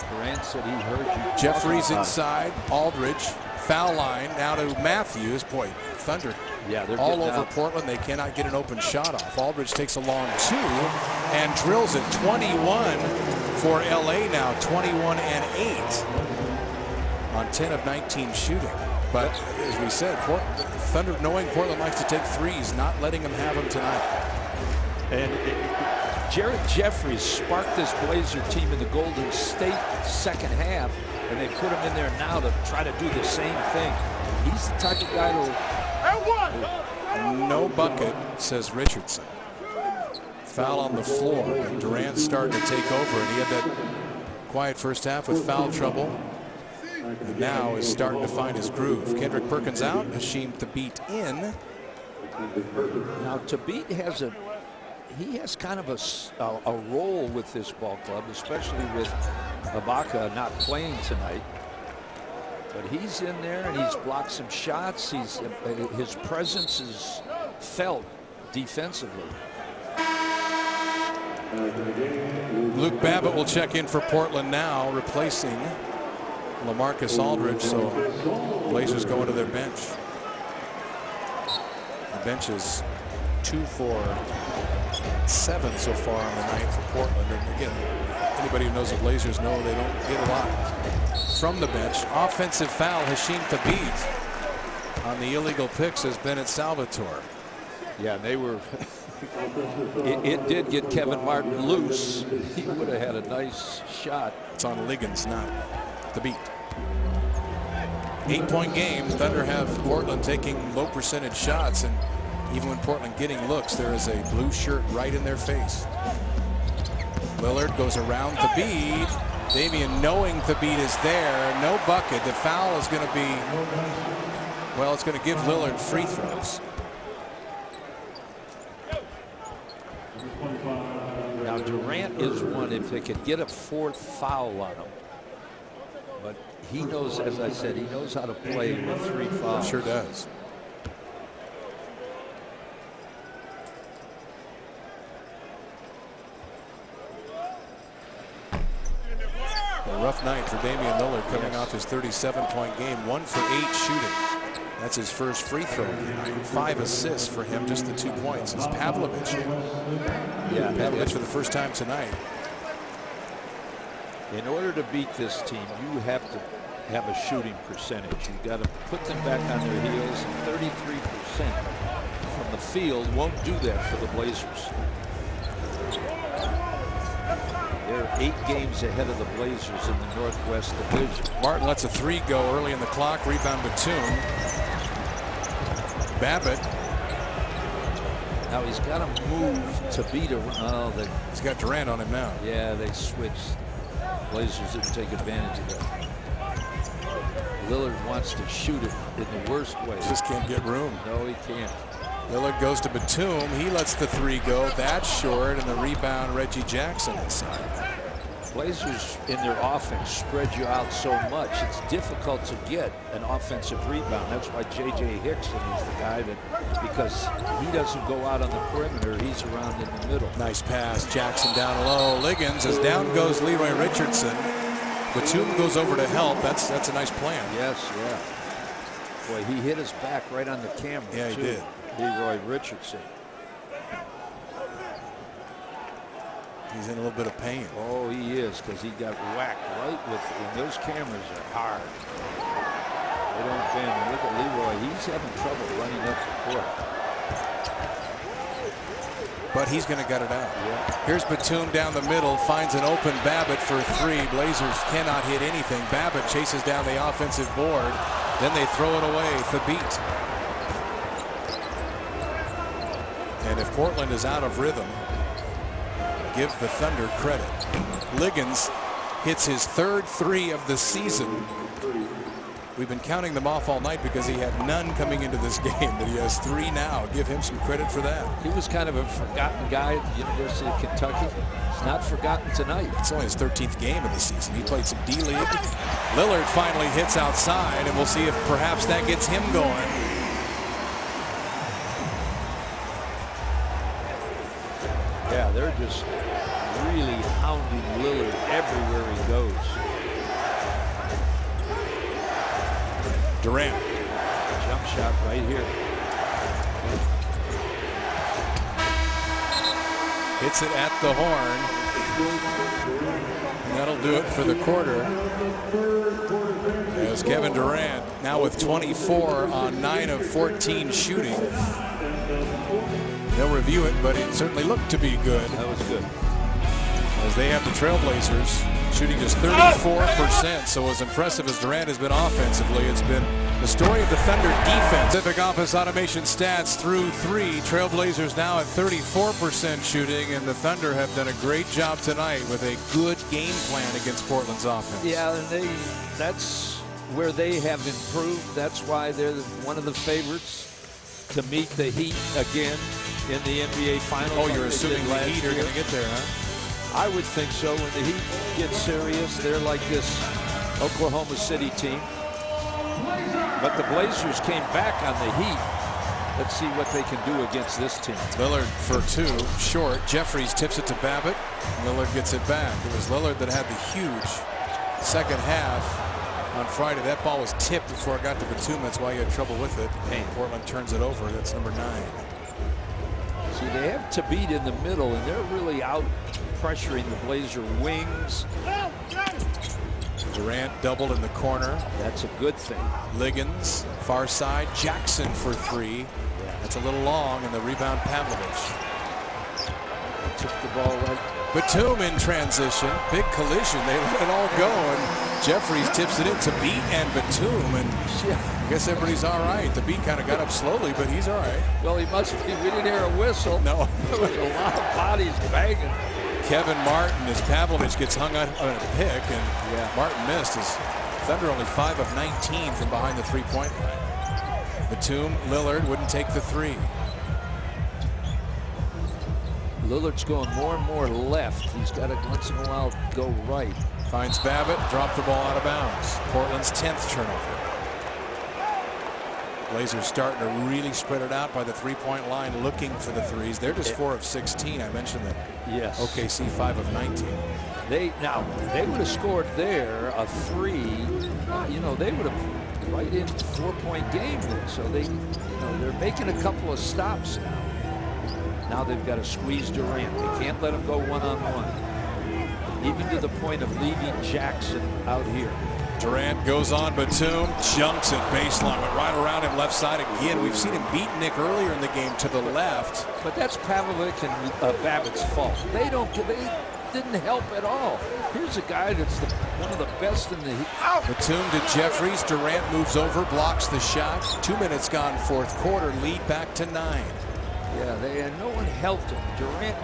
Durant said he heard you. Jeffries inside. Aldridge. Foul line. Now to Matthews. Boy, Thunder. Yeah, they're all over out. Portland. They cannot get an open shot off. Aldridge takes a long 2 and drills it. 21 for LA now. 21 and 8 on 10 of 19 shooting. But as we said, Thunder, knowing Portland likes to take threes, not letting them have them tonight. And Jared Jeffries sparked this Blazer team in the Golden State second half, and they put him in there now to try to do the same thing. He's the type of guy who. No bucket, says Richardson. Foul on the floor, and Durant's starting to take over, and he had that quiet first half with foul trouble. And now is starting to find his groove. Kendrick Perkins out, Hasheem Thabeet in. Now Thabeet has kind of a role with this ball club, especially with Ibaka not playing tonight. But he's in there and he's blocked some shots. His presence is felt defensively. Luke Babbitt will check in for Portland now, replacing LaMarcus Aldridge. So Blazers go into their bench. The bench is 2 for 7 so far on the night for Portland. And again, anybody who knows the Blazers know they don't get a lot from the bench. Offensive foul, Hasheem Thabeet on the illegal picks has Bennett Salvatore. Yeah, they were. it did get Kevin Martin loose. He would have had a nice shot. It's on Liggins, not Thabeet. 8-point game. Thunder have Portland taking low percentage shots, and even when Portland getting looks, there is a blue shirt right in their face. Lillard goes around Thabeet. Damian, knowing Thabeet is there, no bucket. The foul is going to be, well, it's going to give Lillard free throws. Now Durant is one if they could get a 4th foul on him. But he knows, as I said, he knows how to play with 3 fouls. Sure does. A rough night for Damian Lillard coming off his 37-point game. 1 for 8 shooting. That's his first free throw of the night. 5 assists for him, just the 2 points. It's Pavlovich. Yeah, Pavlovich for the first time tonight. In order to beat this team, you have to have a shooting percentage. You've got to put them back on their heels, and 33% from the field won't do that for the Blazers. They're 8 games ahead of the Blazers in the Northwest Division. Martin lets a 3 go early in the clock. Rebound Batum. Babbitt. Now he's got to move to beat around. He's got Durant on him now. Yeah, they switched. Blazers didn't take advantage of that. Lillard wants to shoot it in the worst way. Just can't get room. No, he can't. Lillard goes to Batum. He lets the three go. That's short, and the rebound, Reggie Jackson inside. Blazers in their offense spread you out so much, it's difficult to get an offensive rebound. That's why J.J. Hickson is the guy that, because he doesn't go out on the perimeter, he's around in the middle. Nice pass. Jackson down low. Liggins, as down goes Leroy Richardson. Batum goes over to help. That's a nice plan. Yes, yeah. Boy, he hit his back right on the camera. Yeah, he too. did. Leroy Richardson. He's in a little bit of pain. Oh, he is, because he got whacked right with, and those cameras are hard. They don't bend. And look at Leroy. He's having trouble running up the court. But he's going to gut it out. Yeah. Here's Batum down the middle, finds an open Babbitt for three. Blazers cannot hit anything. Babbitt chases down the offensive board. Then they throw it away. Thabit. And if Portland is out of rhythm, give the Thunder credit. Liggins hits his third three of the season. We've been counting them off all night because he had none coming into this game, but he has three now. Give him some credit for that. He was kind of a forgotten guy at the University of Kentucky. He's not forgotten tonight. It's only his 13th game of the season. He played some D-League. Lillard finally hits outside, and we'll see if perhaps that gets him going. Yeah, they're just really hounding Lillard everywhere he goes. Durant. Jump shot right here. Hits it at the horn. And that'll do it for the quarter. As Kevin Durant now with 24 on 9 of 14 shooting. They'll review it, but it certainly looked to be good. That was good. As they have the Trailblazers shooting just 34%. So as impressive as Durant has been offensively, it's been the story of the Thunder defense. Pacific Office Automation stats through three. Trailblazers now at 34% shooting, and the Thunder have done a great job tonight with a good game plan against Portland's offense. Yeah, and that's where they have improved. That's why they're one of the favorites to meet the Heat again in the NBA Finals. Oh, you're assuming the Heat are going to get there, huh? I would think so. When the Heat get serious, they're like this Oklahoma City team. But the Blazers came back on the Heat. Let's see what they can do against this team. Lillard for two, short. Jeffries tips it to Babbitt. Lillard gets it back. It was Lillard that had the huge second half on Friday. That ball was tipped before it got to Batum. That's why he had trouble with it. And Portland turns it over. That's number 9. See, they have Thabit in the middle, and they're really out pressuring the Blazer wings. Durant doubled in the corner. That's a good thing. Liggins, far side. Jackson for three. That's a little long, and the rebound, Pavlovich. Took the ball right. Batum in transition. Big collision. They let it all go, and Jeffries tips it in to Beat and Batum, and I guess everybody's all right. The Beat kind of got up slowly, but he's all right. Well, he must be. We didn't hear a whistle. No. There was a lot of bodies banging. Kevin Martin as Pavlovich gets hung on a pick, and Martin missed. His Thunder only 5 of 19 from behind the three-point line. Batum, Lillard wouldn't take the three. Lillard's going more and more left. He's got to once in a while go right. Finds Babbitt, dropped the ball out of bounds. Portland's 10th turnover. Blazers starting to really spread it out by the three-point line, looking for the threes. They're just 4 of 16. I mentioned that. Yes. OKC 5 of 19. They would have scored there a three. You know, they would have right in 4-point game there. So they're making a couple of stops now. Now they've got to squeeze Durant. They can't let him go one-on-one. Even to the point of leaving Jackson out here. Durant goes on Batum, jumps at baseline, went right around him left side again. We've seen him beat Nick earlier in the game to the left. But that's Pavlovich and Babbitt's fault. They didn't help at all. Here's a guy that's one of the best in the Heat. Batum to Jeffries. Durant moves over, blocks the shot. 2 minutes gone, fourth quarter. Lead back to 9. Yeah, and no one helped him. Durant,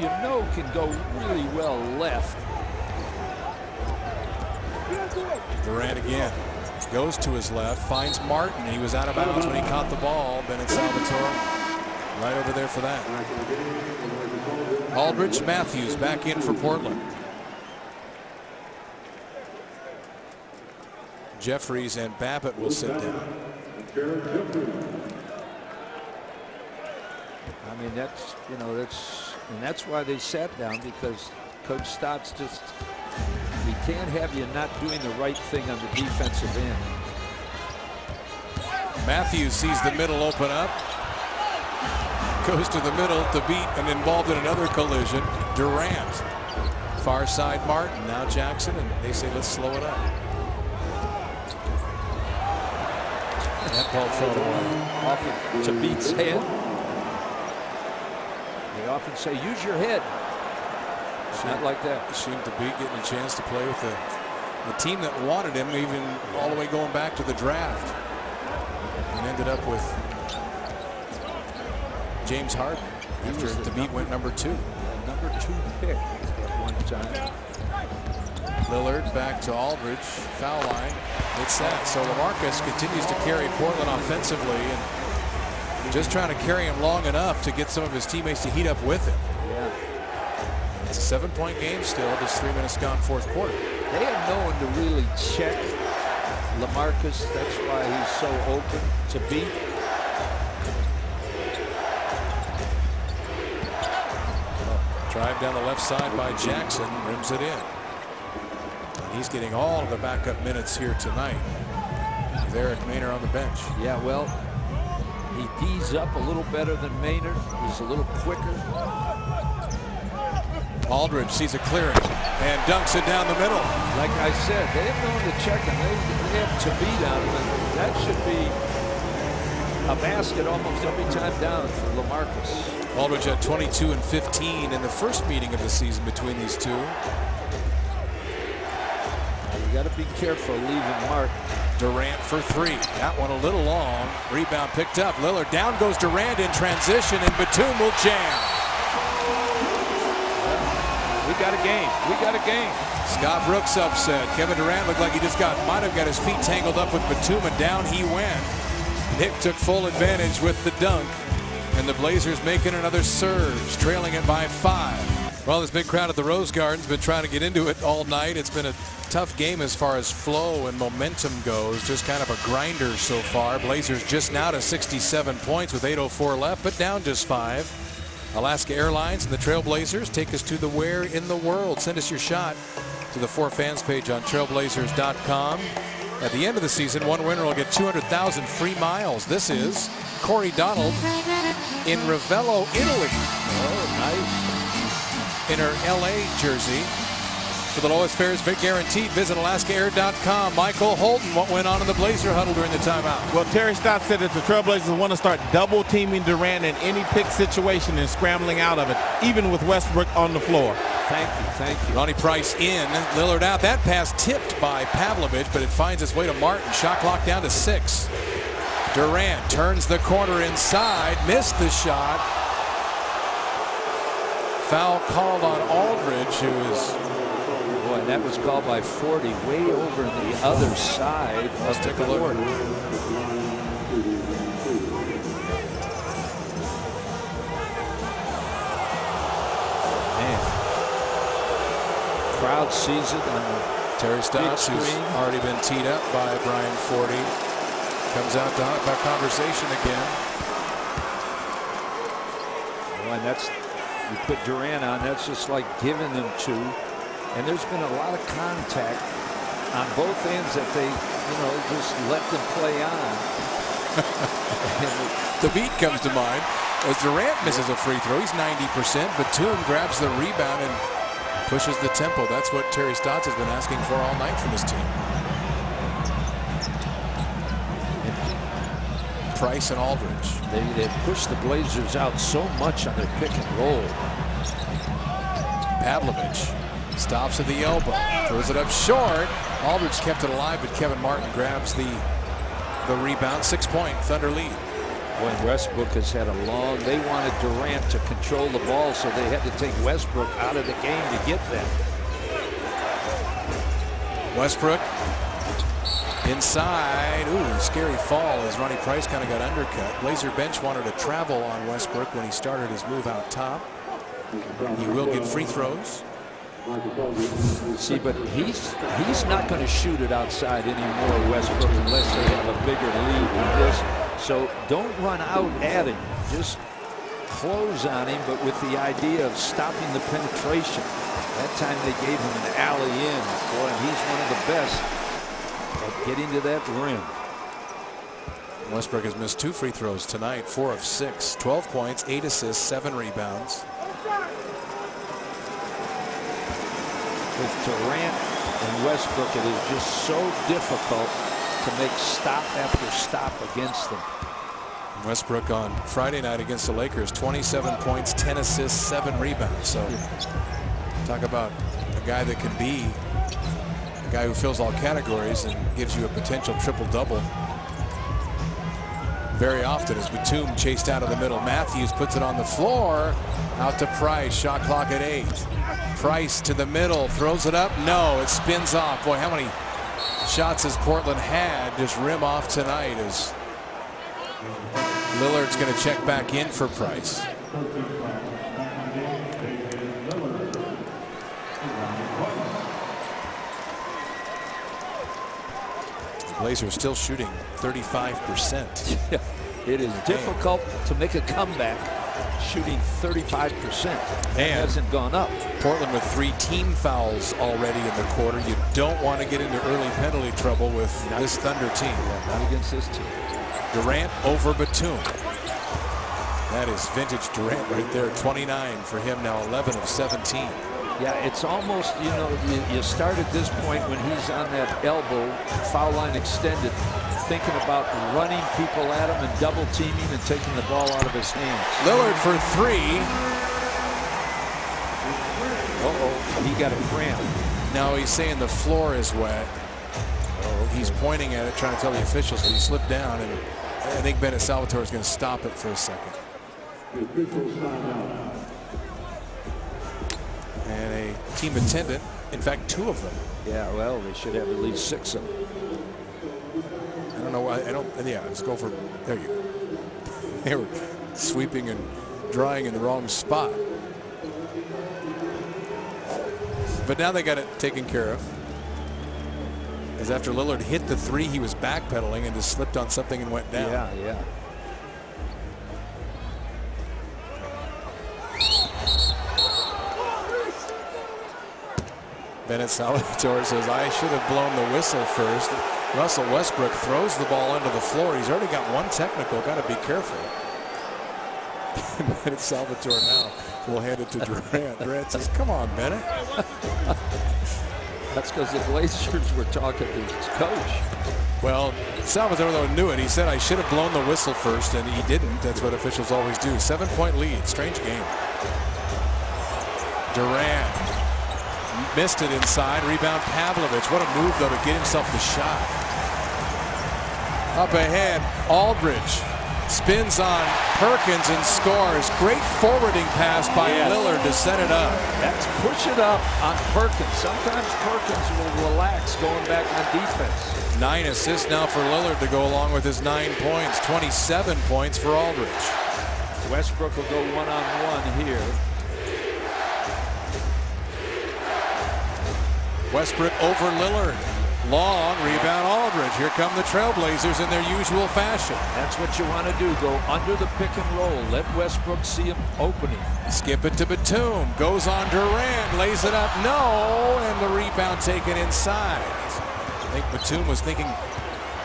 can go really well left. Durant again. Goes to his left, finds Martin. He was out of bounds when he caught the ball. Bennett Salvatore right over there for that. Aldridge, Matthews back in for Portland. Jeffries and Babbitt will sit down. I mean, that's why they sat down, because Coach Stotts just, he can't have you not doing the right thing on the defensive end. Matthews sees the middle open up. Goes to the middle to beat and involved in another collision. Durant. Far side Martin. Now Jackson, and they say let's slow it up. That ball thrown away. Often to beat's head. They often say use your head. Not like that. Seemed to be getting a chance to play with the team that wanted him, even all the way going back to the draft. And ended up with James Harden after Thabit went number 2. Number 2 pick at one time. Lillard back to Aldridge. Foul line. It's that. So LaMarcus continues to carry Portland offensively and just trying to carry him long enough to get some of his teammates to heat up with him. Yeah. It's a 7-point game still. Just 3 minutes gone, fourth quarter. They have no one to really check LaMarcus. That's why he's so open to beat. Drive down the left side by Jackson. Rims it in. And he's getting all of the backup minutes here tonight. With Eric Maynor on the bench. Yeah, well, he D's up a little better than Maynard. He's a little quicker. Aldridge sees a clearing and dunks it down the middle. Like I said, they have no one to check him. They have to beat on him. And that should be a basket almost every time down for LaMarcus. Aldridge had 22 and 15 in the first meeting of the season between these two. Now you got to be careful leaving Martin. Durant for 3. That one a little long. Rebound picked up. Lillard down goes Durant in transition, and Batum will jam. We got a game. We got a game. Scott Brooks upset. Kevin Durant looked like he just might have got his feet tangled up with Batum, and down he went. Nick took full advantage with the dunk, and the Blazers making another surge, trailing it by 5. Well, this big crowd at the Rose Garden's been trying to get into it all night. It's been a tough game as far as flow and momentum goes. Just kind of a grinder so far. Blazers just now to 67 points with 8:04 left, but down just 5. Alaska Airlines and the Trailblazers take us to the where in the world. Send us your shot to the 4Fans page on trailblazers.com. At the end of the season, one winner will get 200,000 free miles. This is Corey Donald in Ravello, Italy. Oh, nice. In her LA jersey. For the lowest fares guaranteed, visit AlaskaAir.com. Michael Holton, what went on in the Blazer huddle during the timeout? Well, Terry Stotts said that the Trailblazers want to start double teaming Durant in any pick situation and scrambling out of it, even with Westbrook on the floor. Thank you, thank you. Ronnie Price in, Lillard out. That pass tipped by Pavlovich, but it finds its way to Martin. Shot clock down to 6. Durant turns the corner inside, missed the shot. Foul called on Aldridge, who is... Boy, that was called by 40, way over the other side. Let's take a look. Man. Crowd sees it on the Terry Stotts, who's already been teed up by Brian Forty, comes out to have conversation again. Well, and that's, you put Durant on, that's just like giving them 2. And there's been a lot of contact on both ends that they, just let them play on. The beat comes to mind as Durant misses a free throw. He's 90%. Batum grabs the rebound and pushes the tempo. That's what Terry Stotts has been asking for all night from his team. Price and Aldridge. They pushed the Blazers out so much on their pick and roll. Pavlovich stops at the elbow, throws it up short. Aldridge kept it alive, but Kevin Martin grabs the rebound. 6-point Thunder lead. When Westbrook has had a long, they wanted Durant to control the ball, so they had to take Westbrook out of the game to get that. Westbrook inside. Ooh, scary fall as Ronnie Price kind of got undercut. Blazer bench wanted to travel on Westbrook when he started his move out top. He will get free throws. See, but he's not going to shoot it outside anymore, Westbrook, unless they have a bigger lead than this. So don't run out at him. Just close on him, but with the idea of stopping the penetration. That time they gave him an alley in. Boy, he's one of the best at getting to that rim. Westbrook has missed 2 free throws tonight, 4 of 6, 12 points, 8 assists, 7 rebounds. With Durant and Westbrook, it is just so difficult to make stop after stop against them. Westbrook on Friday night against the Lakers, 27 points, 10 assists, 7 rebounds. So talk about a guy that can be a guy who fills all categories and gives you a potential triple-double very often. As Batum chased out of the middle. Matthews puts it on the floor. Out to Price. Shot clock at 8. Price to the middle. Throws it up. No, it spins off. Boy, how many shots has Portland had just rim off tonight as Lillard's going to check back in for Price. Blazers still shooting 35%. It is difficult to make a comeback shooting 35%. It hasn't gone up. Portland with 3 team fouls already in the quarter. You don't want to get into early penalty trouble with this Thunder team. Not against this team. Durant over Batum. That is vintage Durant right there. 29 for him now, 11 of 17. Yeah, it's almost, you know, you start at this point when he's on that elbow, foul line extended, thinking about running people at him and double teaming and taking the ball out of his hands. Lillard for 3. Uh-oh, he got a cramp. Now he's saying the floor is wet. He's pointing at it, trying to tell the officials that he slipped down, and I think Bennett Salvatore is going to stop it for a second. And a team attendant, in fact 2 of them. Yeah, well, they should have at least 6 of them. I don't know why. Yeah, let's go for, there you go. They were sweeping and drying in the wrong spot. But now they got it taken care of. As after Lillard hit the 3, he was backpedaling and just slipped on something and went down. Yeah. Bennett Salvatore says, I should have blown the whistle first. Russell Westbrook throws the ball onto the floor. He's already got 1 technical. Got to be careful. Bennett Salvatore now will hand it to Durant. Durant says, come on, Bennett. That's because the Blazers were talking to his coach. Well, Salvatore though knew it. He said, I should have blown the whistle first, and he didn't. That's what officials always do. 7-point lead. Strange game. Durant missed it inside. Rebound Pavlovich. What a move though to get himself the shot. Up ahead, Aldridge spins on Perkins and scores. Great forwarding pass by Lillard to set it up. That's push it up on Perkins. Sometimes Perkins will relax going back on defense. 9 assists now for Lillard to go along with his 9 points. 27 points for Aldridge. Westbrook will go one-on-one here. Westbrook over Lillard. Long rebound Aldridge. Here come the Trailblazers in their usual fashion. That's what you want to do. Go under the pick and roll. Let Westbrook see him opening. Skip it to Batum. Goes on Durant. Lays it up. No. And the rebound taken inside. I think Batum was thinking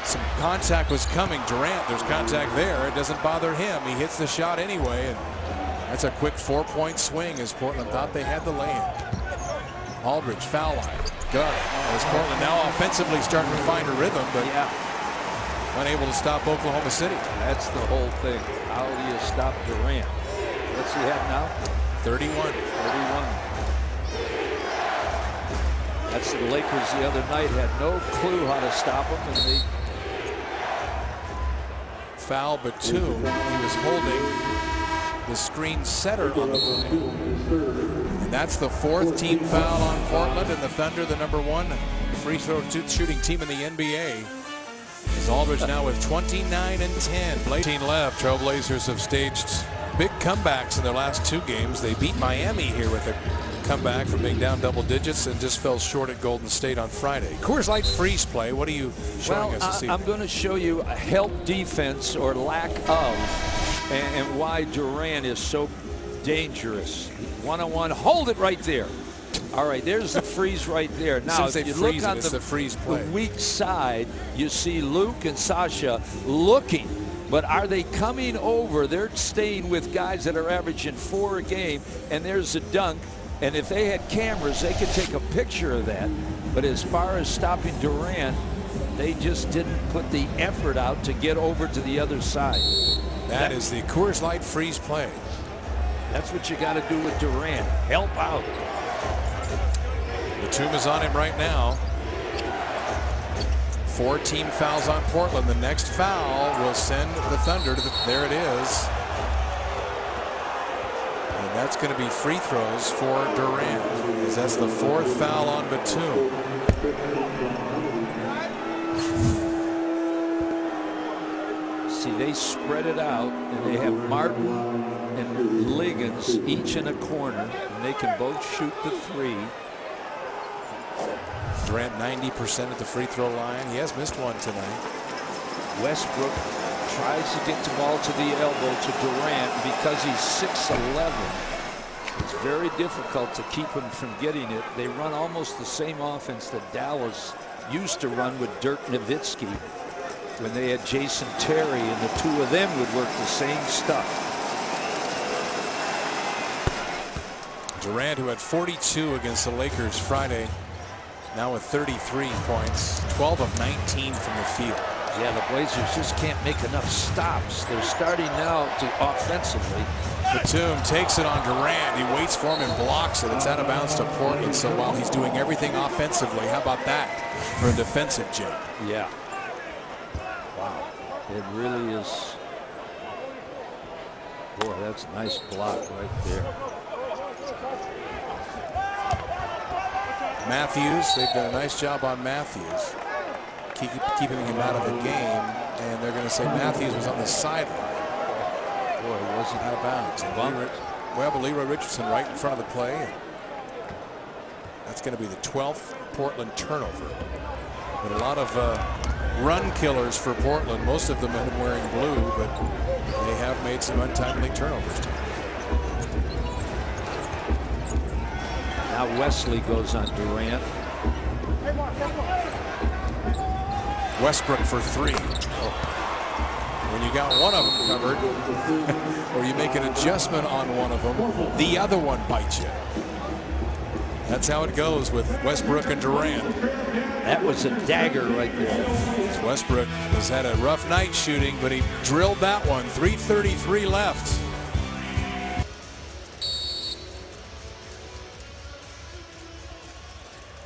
some contact was coming. Durant, there's contact there. It doesn't bother him. He hits the shot anyway. And that's a quick 4-point swing as Portland thought they had the lay-in. Aldridge, foul line. Got it. As Portland now offensively starting to find a rhythm, but unable to stop Oklahoma City. That's the whole thing. How do you stop Durant? What's he have now? 31. That's the Lakers the other night. Had no clue how to stop him, and they foul Batum. He was holding the screen setter on the play. And that's the 4th team foul on Portland, and the Thunder the number 1 free throw shooting team in the NBA. As Aldridge now with 29 and 10. 18 left. Trailblazers have staged big comebacks in their last 2 games. They beat Miami here with a comeback from being down double digits and just fell short at Golden State on Friday. Coors Light freeze play. What are you showing us this evening? I'm going to show you a help defense or lack of, and why Durant is so dangerous. One-on-one. Hold it right there. All right, there's the freeze right there. Now, if you look on the freeze play. weak side, you see Luke and Sasha looking. But are they coming over? They're staying with guys that are averaging 4 a game, and there's a dunk. And if they had cameras, they could take a picture of that. But as far as stopping Durant, they just didn't put the effort out to get over to the other side. That is the Coors Light freeze play. That's what you got to do with Durant. Help out. Batum is on him right now. 4 team fouls on Portland. The next foul will send the Thunder to there it is. And that's going to be free throws for Durant, as that's the 4th foul on Batum. See, they spread it out, and they have Martin and Liggins each in a corner, and they can both shoot the 3. Durant 90% at the free throw line. He has missed one tonight. Westbrook tries to get the ball to the elbow to Durant. Because he's 6'11", it's very difficult to keep him from getting it. They run almost the same offense that Dallas used to run with Dirk Nowitzki when they had Jason Terry, and the 2 of them would work the same stuff. Durant, who had 42 against the Lakers Friday, now with 33 points, 12 of 19 from the field. Yeah, the Blazers just can't make enough stops. They're starting now to offensively. Batum takes it on Durant. He waits for him and blocks it. It's out of bounds to Portland. So while he's doing everything offensively, how about that for a defensive gem? Yeah. Wow. It really is. Boy, that's a nice block right there. Matthews, they've done a nice job on Matthews, keeping him out of the game, and they're going to say Matthews was on the sideline. Boy, it wasn't out of bounds. Well, Leroy Richardson right in front of the play. And that's going to be the 12th Portland turnover. But a lot of run killers for Portland. Most of them have been wearing blue, but they have made some untimely turnovers tonight. Now Wesley goes on Durant. Westbrook for 3. When you got one of them covered, or you make an adjustment on one of them, the other one bites you. That's how it goes with Westbrook and Durant. That was a dagger right there. Westbrook has had a rough night shooting, but he drilled that one. 3:33 left.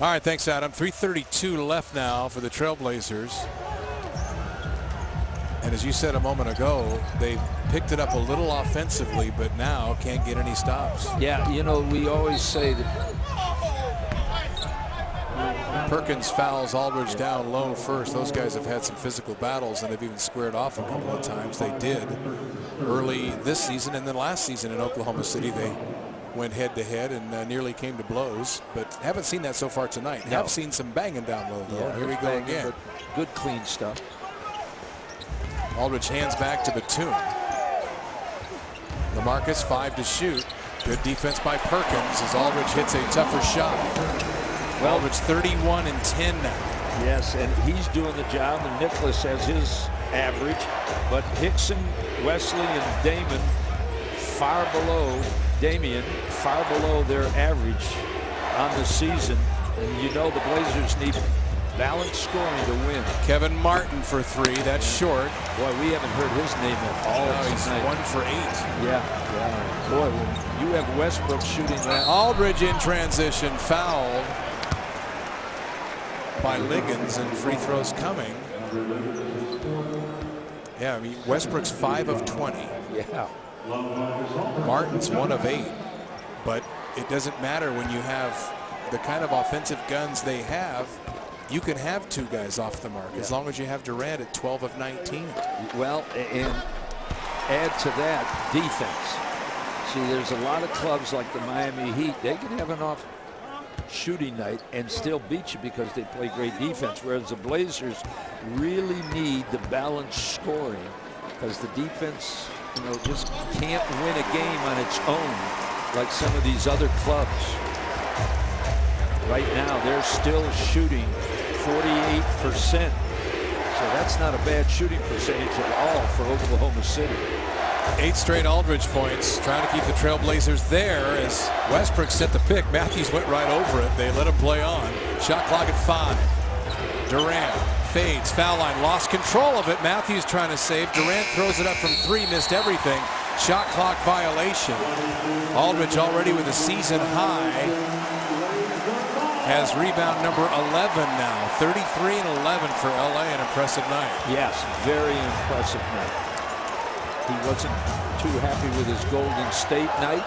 All right, thanks, Adam. 3:32 left now for the Trailblazers. And as you said a moment ago, they picked it up a little offensively, but now can't get any stops. Yeah, you know, we always say that Perkins fouls Aldridge down low first. Those guys have had some physical battles, and they've even squared off a couple of times. They did early this season, and then last season in Oklahoma City, they went head-to-head and nearly came to blows, but haven't seen that so far tonight. No. Have seen some banging down low, though. Yeah, here we go again. Good clean stuff. Aldridge hands back to Batum. LaMarcus 5 to shoot. Good defense by Perkins as Aldridge hits a tougher shot. Well, Aldridge 31 and 10 now. Yes, and he's doing the job, and Nicholas has his average, but Hickson, Wesley, and Damian far below their average on the season. And you know the Blazers need balanced scoring to win. Kevin Martin for 3. That's short. Boy, we haven't heard his name at all. No, he's 1 for 8. Yeah. Boy, when you have Westbrook shooting that. Aldridge in transition, fouled by Liggins, and free throws coming. Yeah, I mean, Westbrook's 5 of 20. Yeah. Martin's 1 of 8. But it doesn't matter when you have the kind of offensive guns they have. you can have 2 guys off the mark as long as you have Durant at 12 of 19. Well, and add to that defense. See, there's a lot of clubs like the Miami Heat. They can have an off shooting night and still beat you because they play great defense, whereas the Blazers really need the balanced scoring because the defense, just can't win a game on its own like some of these other clubs. Right now, they're still shooting 48%. So that's not a bad shooting percentage at all for Oklahoma City. 8 straight Aldridge points, trying to keep the Trailblazers there as Westbrook set the pick. Matthews went right over it. They let him play on. Shot clock at 5. Durant fades, foul line, lost control of it. Matthews trying to save. Durant throws it up from 3, missed everything. Shot clock violation. Aldridge already with a season high. Has rebound number 11 now. 33 and 11 for LA. An impressive night. Yes, very impressive night. He wasn't too happy with his Golden State night.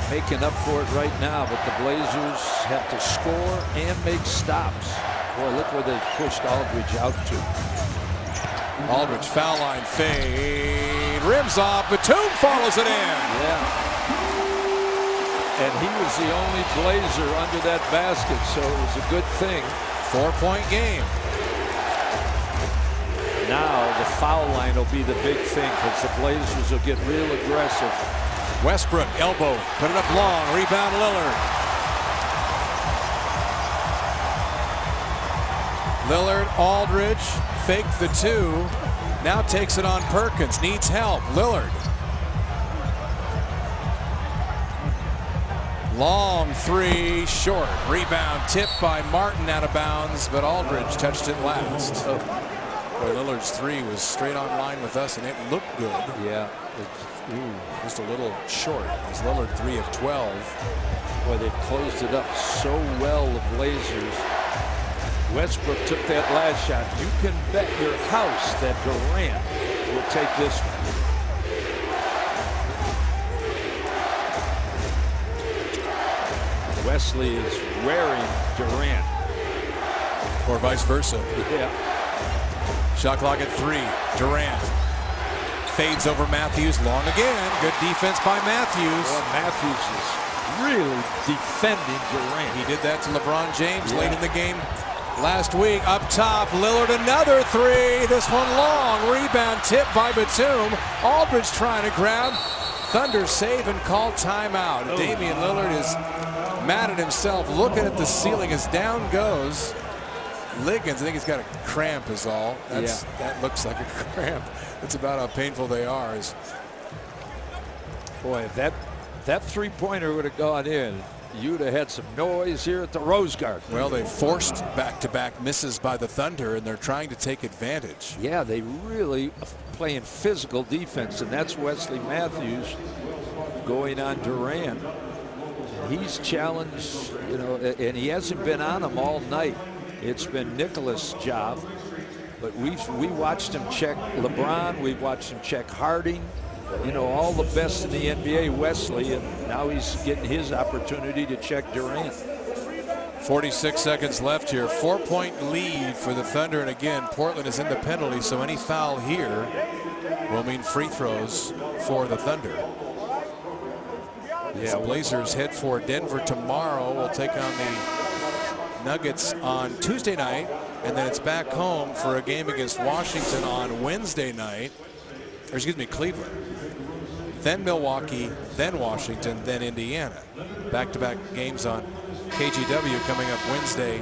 Making up for it right now, but the Blazers have to score and make stops. Boy, look where they pushed Aldridge out to. Aldridge foul line fade. Rims off. Batum follows it in. Yeah. And he was the only Blazer under that basket, so it was a good thing. 4-point game. Now the foul line will be the big thing because the Blazers will get real aggressive. Westbrook, elbow, put it up long. Rebound Lillard. Lillard, Aldridge, faked the 2. Now takes it on Perkins. Needs help. Lillard. Long 3, short. Rebound tipped by Martin out of bounds, but Aldridge touched it last. Boy, Lillard's 3 was straight on line with us, and it looked good. Yeah. Just a little short. As Lillard 3 of 12. Boy, they've closed it up so well, the Blazers. Westbrook took that last shot. You can bet your house that Durant will take this one. Wesley is wearing Durant. Or vice versa. Yeah. Shot clock at 3. Durant fades over Matthews. Long again. Good defense by Matthews. Well, Matthews is really defending Durant. He did that to LeBron James late in the game last week. Up top, Lillard another 3. This one long. Rebound tipped by Batum. Aldridge trying to grab. Thunder save and call timeout. Oh. Damian Lillard is mad at himself, looking at the ceiling as down goes Liggins. I think he's got a cramp is all. That looks like a cramp. That's about how painful they are. Boy, if that three-pointer would have gone in, you'd have had some noise here at the Rose Garden. Well, they forced back-to-back misses by the Thunder, and they're trying to take advantage. Yeah, they really playing physical defense, and that's Wesley Matthews going on Durant. He's challenged, and he hasn't been on him all night. It's been Nicholas' job, but we watched him check LeBron. We've watched him check Harding. All the best in the NBA, Wesley, and now he's getting his opportunity to check Durant. 46 seconds left here. 4-point lead for the Thunder, and again, Portland is in the penalty, so any foul here will mean free throws for the Thunder. The Blazers head for Denver tomorrow. We'll take on the Nuggets on Tuesday night, and then it's back home for a game against Washington on Wednesday night. Or excuse me, Cleveland. Then Milwaukee, then Washington, then Indiana. Back-to-back games on KGW coming up Wednesday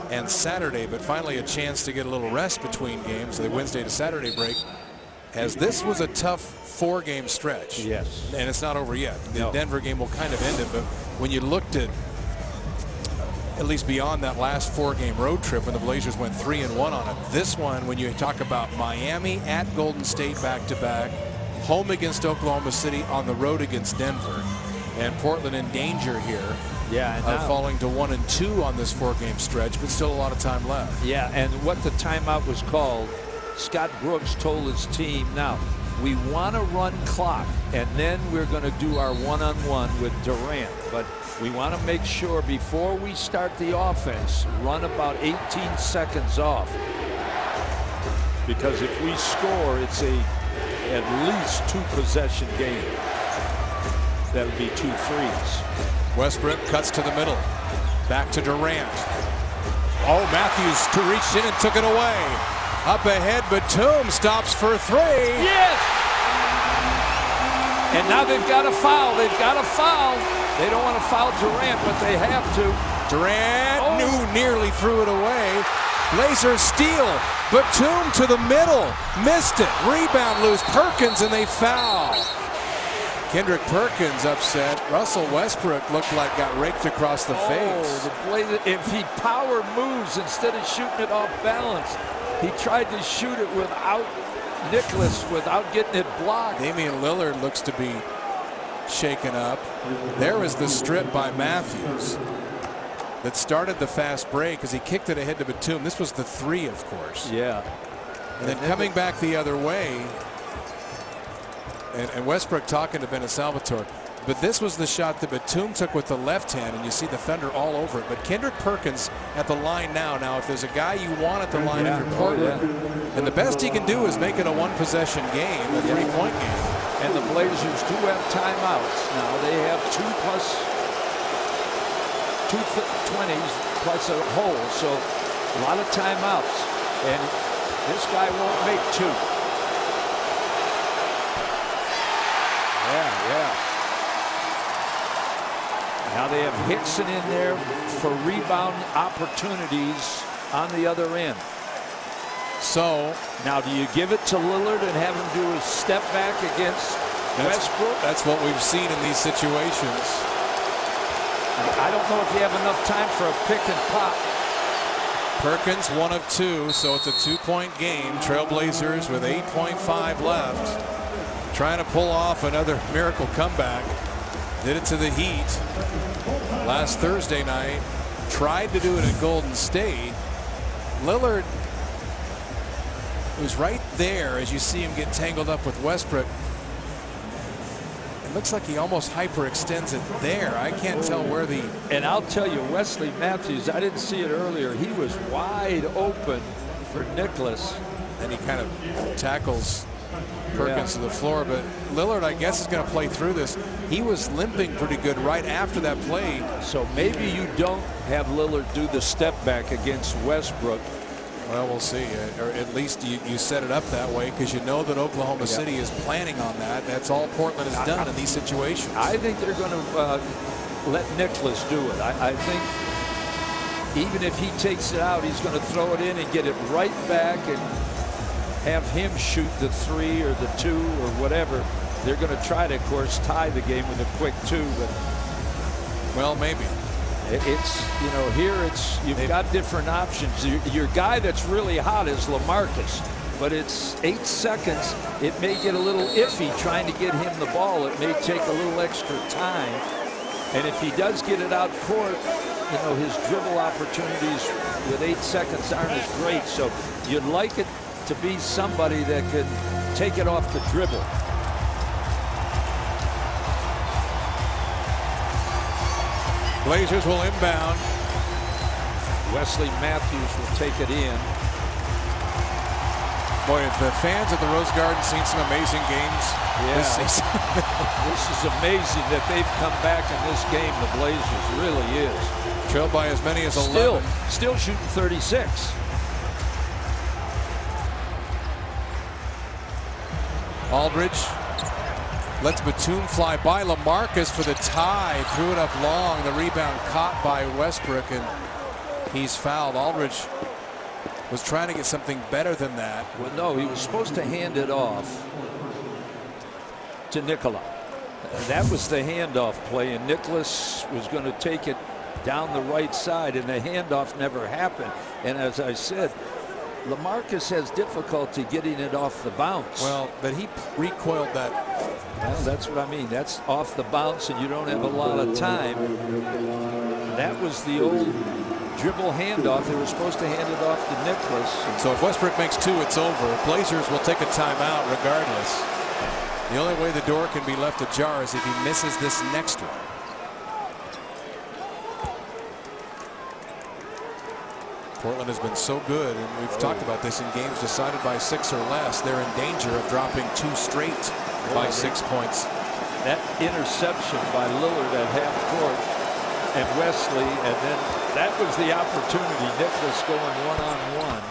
and Saturday, but finally a chance to get a little rest between games, the Wednesday to Saturday break, as this was a tough 4-game stretch. Yes. And it's not over yet. The Denver game will kind of end it, but when you looked at least beyond that last 4-game road trip when the Blazers went 3-1 on it, this one, when you talk about Miami at Golden State back-to-back, home against Oklahoma City, on the road against Denver, and Portland in danger here. Yeah, falling to 1-2 on this 4-game stretch, but still a lot of time left. Yeah, and what the timeout was called, Scott Brooks told his team, now, we want to run clock, and then we're going to do our one-on-one with Durant. But we want to make sure before we start the offense, run about 18 seconds off. Because if we score, it's at least 2-possession game. That would be 2 threes. Westbrook cuts to the middle. Back to Durant. Oh, Matthews reached in and took it away. Up ahead, Batum stops for 3. Yes! And now they've got a foul. They've got a foul. They don't want to foul Durant, but they have to. Durant nearly threw it away. Blazers steal. Batum to the middle. Missed it. Rebound loose. Perkins, and they foul. Kendrick Perkins upset. Russell Westbrook looked like got raked across the face. If he power moves instead of shooting it off balance, he tried to shoot it without Nicholas, without getting it blocked. Damian Lillard looks to be shaken up. There was the strip by Matthews that started the fast break as he kicked it ahead to Batum. This was the 3, of course. Yeah. And then coming back the other way, and Westbrook talking to Benasalvatore, but this was the shot that Batum took with the left hand, and you see the Thunder all over it. But Kendrick Perkins at the line now. Now, if there's a guy you want at the line if you're Portland, and the best he can do is make it a 1-possession game, a 3-point game. And the Blazers do have timeouts now. They have 2 20s plus a hole, so a lot of timeouts. And this guy won't make 2. Yeah. Now they have Hickson in there for rebound opportunities on the other end. So now, do you give it to Lillard and have him do a step back against Westbrook? That's what we've seen in these situations. I don't know if you have enough time for a pick and pop. Perkins 1 of 2, so it's a 2-point game. Trailblazers with 8.5 left, trying to pull off another miracle comeback. Did it to the Heat last Thursday night. Tried to do it at Golden State. Lillard was right there as you see him get tangled up with Westbrook. It looks like he almost hyperextends it there. I can't tell where the... And I'll tell you, Wesley Matthews, I didn't see it earlier. He was wide open for Nicholas. And he kind of tackles Perkins to the floor, but Lillard, I guess, is going to play through this. He was limping pretty good right after that play. So maybe you don't have Lillard do the step back against Westbrook. Well, we'll see. Or at least you set it up that way because you know that Oklahoma City is planning on that. That's all Portland has done in these situations. I think they're going to let Nicholas do it. I think even if he takes it out, he's going to throw it in and get it right back and have him shoot the 3 or the 2 or whatever. They're going to try to, of course, tie the game with a quick 2, but well, maybe it's, you know, here it's you've got different options. Your guy that's really hot is LaMarcus, but it's 8 seconds. It may get a little iffy trying to get him the ball. It may take a little extra time, and if he does get it out court, you know, his dribble opportunities with 8 seconds aren't as great. So you'd like it to be somebody that could take it off the dribble. Blazers will inbound. Wesley Matthews will take it in. Boy, if the fans at the Rose Garden seen some amazing games this season. This is amazing that they've come back in this game. The Blazers really is. Trailed by as many as 11. Still shooting 36. Aldridge lets Batum fly by LaMarcus for the tie. Threw it up long. The rebound caught by Westbrook, and he's fouled. Aldridge was trying to get something better than that. Well, no, he was supposed to hand it off to Nikola. That was the handoff play, and Nicholas was going to take it down the right side, and the handoff never happened. And as I said, LaMarcus has difficulty getting it off the bounce. Well, but he recoiled that. Well, that's what I mean. That's off the bounce, and you don't have a lot of time. That was the old dribble handoff. They were supposed to hand it off to Nicholas. So if Westbrook makes 2, it's over. Blazers will take a timeout regardless. The only way the door can be left ajar is if he misses this next one. Portland has been so good, and we've talked about this in games decided by 6 or less. They're in danger of dropping 2 straight by 6 points. That interception by Lillard at half court and Wesley, and then that was the opportunity. Nicholas going one-on-one.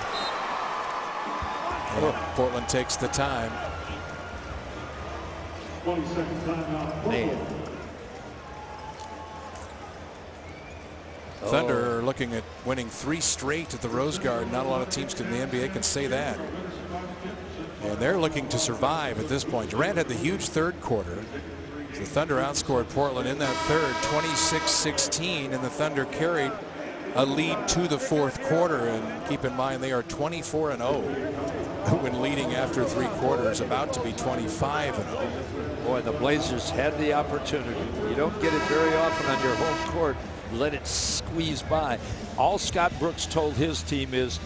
Portland takes the time. Man. Thunder are looking at winning 3 straight at the Rose Garden. Not a lot of teams in the NBA can say that. And they're looking to survive at this point. Durant had the huge third quarter. The Thunder outscored Portland in that third 26-16, and the Thunder carried a lead to the fourth quarter. And keep in mind, they are 24-0 when leading after 3 quarters, about to be 25-0. Boy, the Blazers had the opportunity. You don't get it very often on your home court. Let it squeeze by. All Scott Brooks told his team is,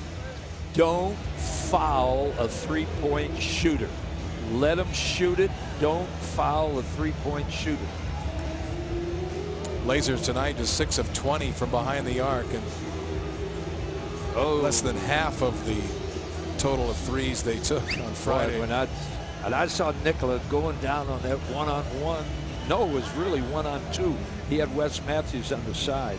don't foul a three-point shooter. Let them shoot it. Don't foul a three-point shooter. Blazers tonight just 6 of 20 from behind the arc, and less than half of the total of threes they took on Friday. Boy, and I saw Nikola going down on that one-on-one. No, it was really 1-on-2. He had Wes Matthews on the side.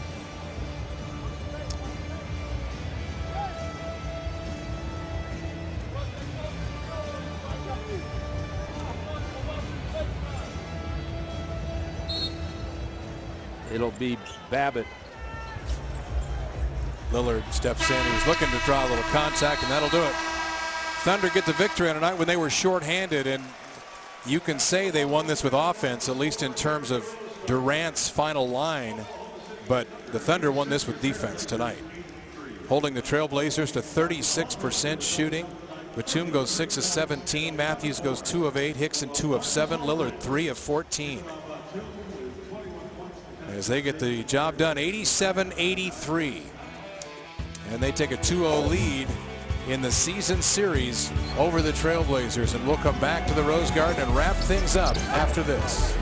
It'll be Babbitt. Lillard steps in. He's looking to draw a little contact, and that'll do it. Thunder get the victory on a night when they were shorthanded, and you can say they won this with offense, at least in terms of Durant's final line, but the Thunder won this with defense tonight. Holding the Trailblazers to 36% shooting. Batum goes 6 of 17. Matthews goes 2 of 8. Hickson 2 of 7. Lillard 3 of 14. As they get the job done, 87-83. And they take a 2-0 lead in the season series over the Trailblazers. And we'll come back to the Rose Garden and wrap things up after this.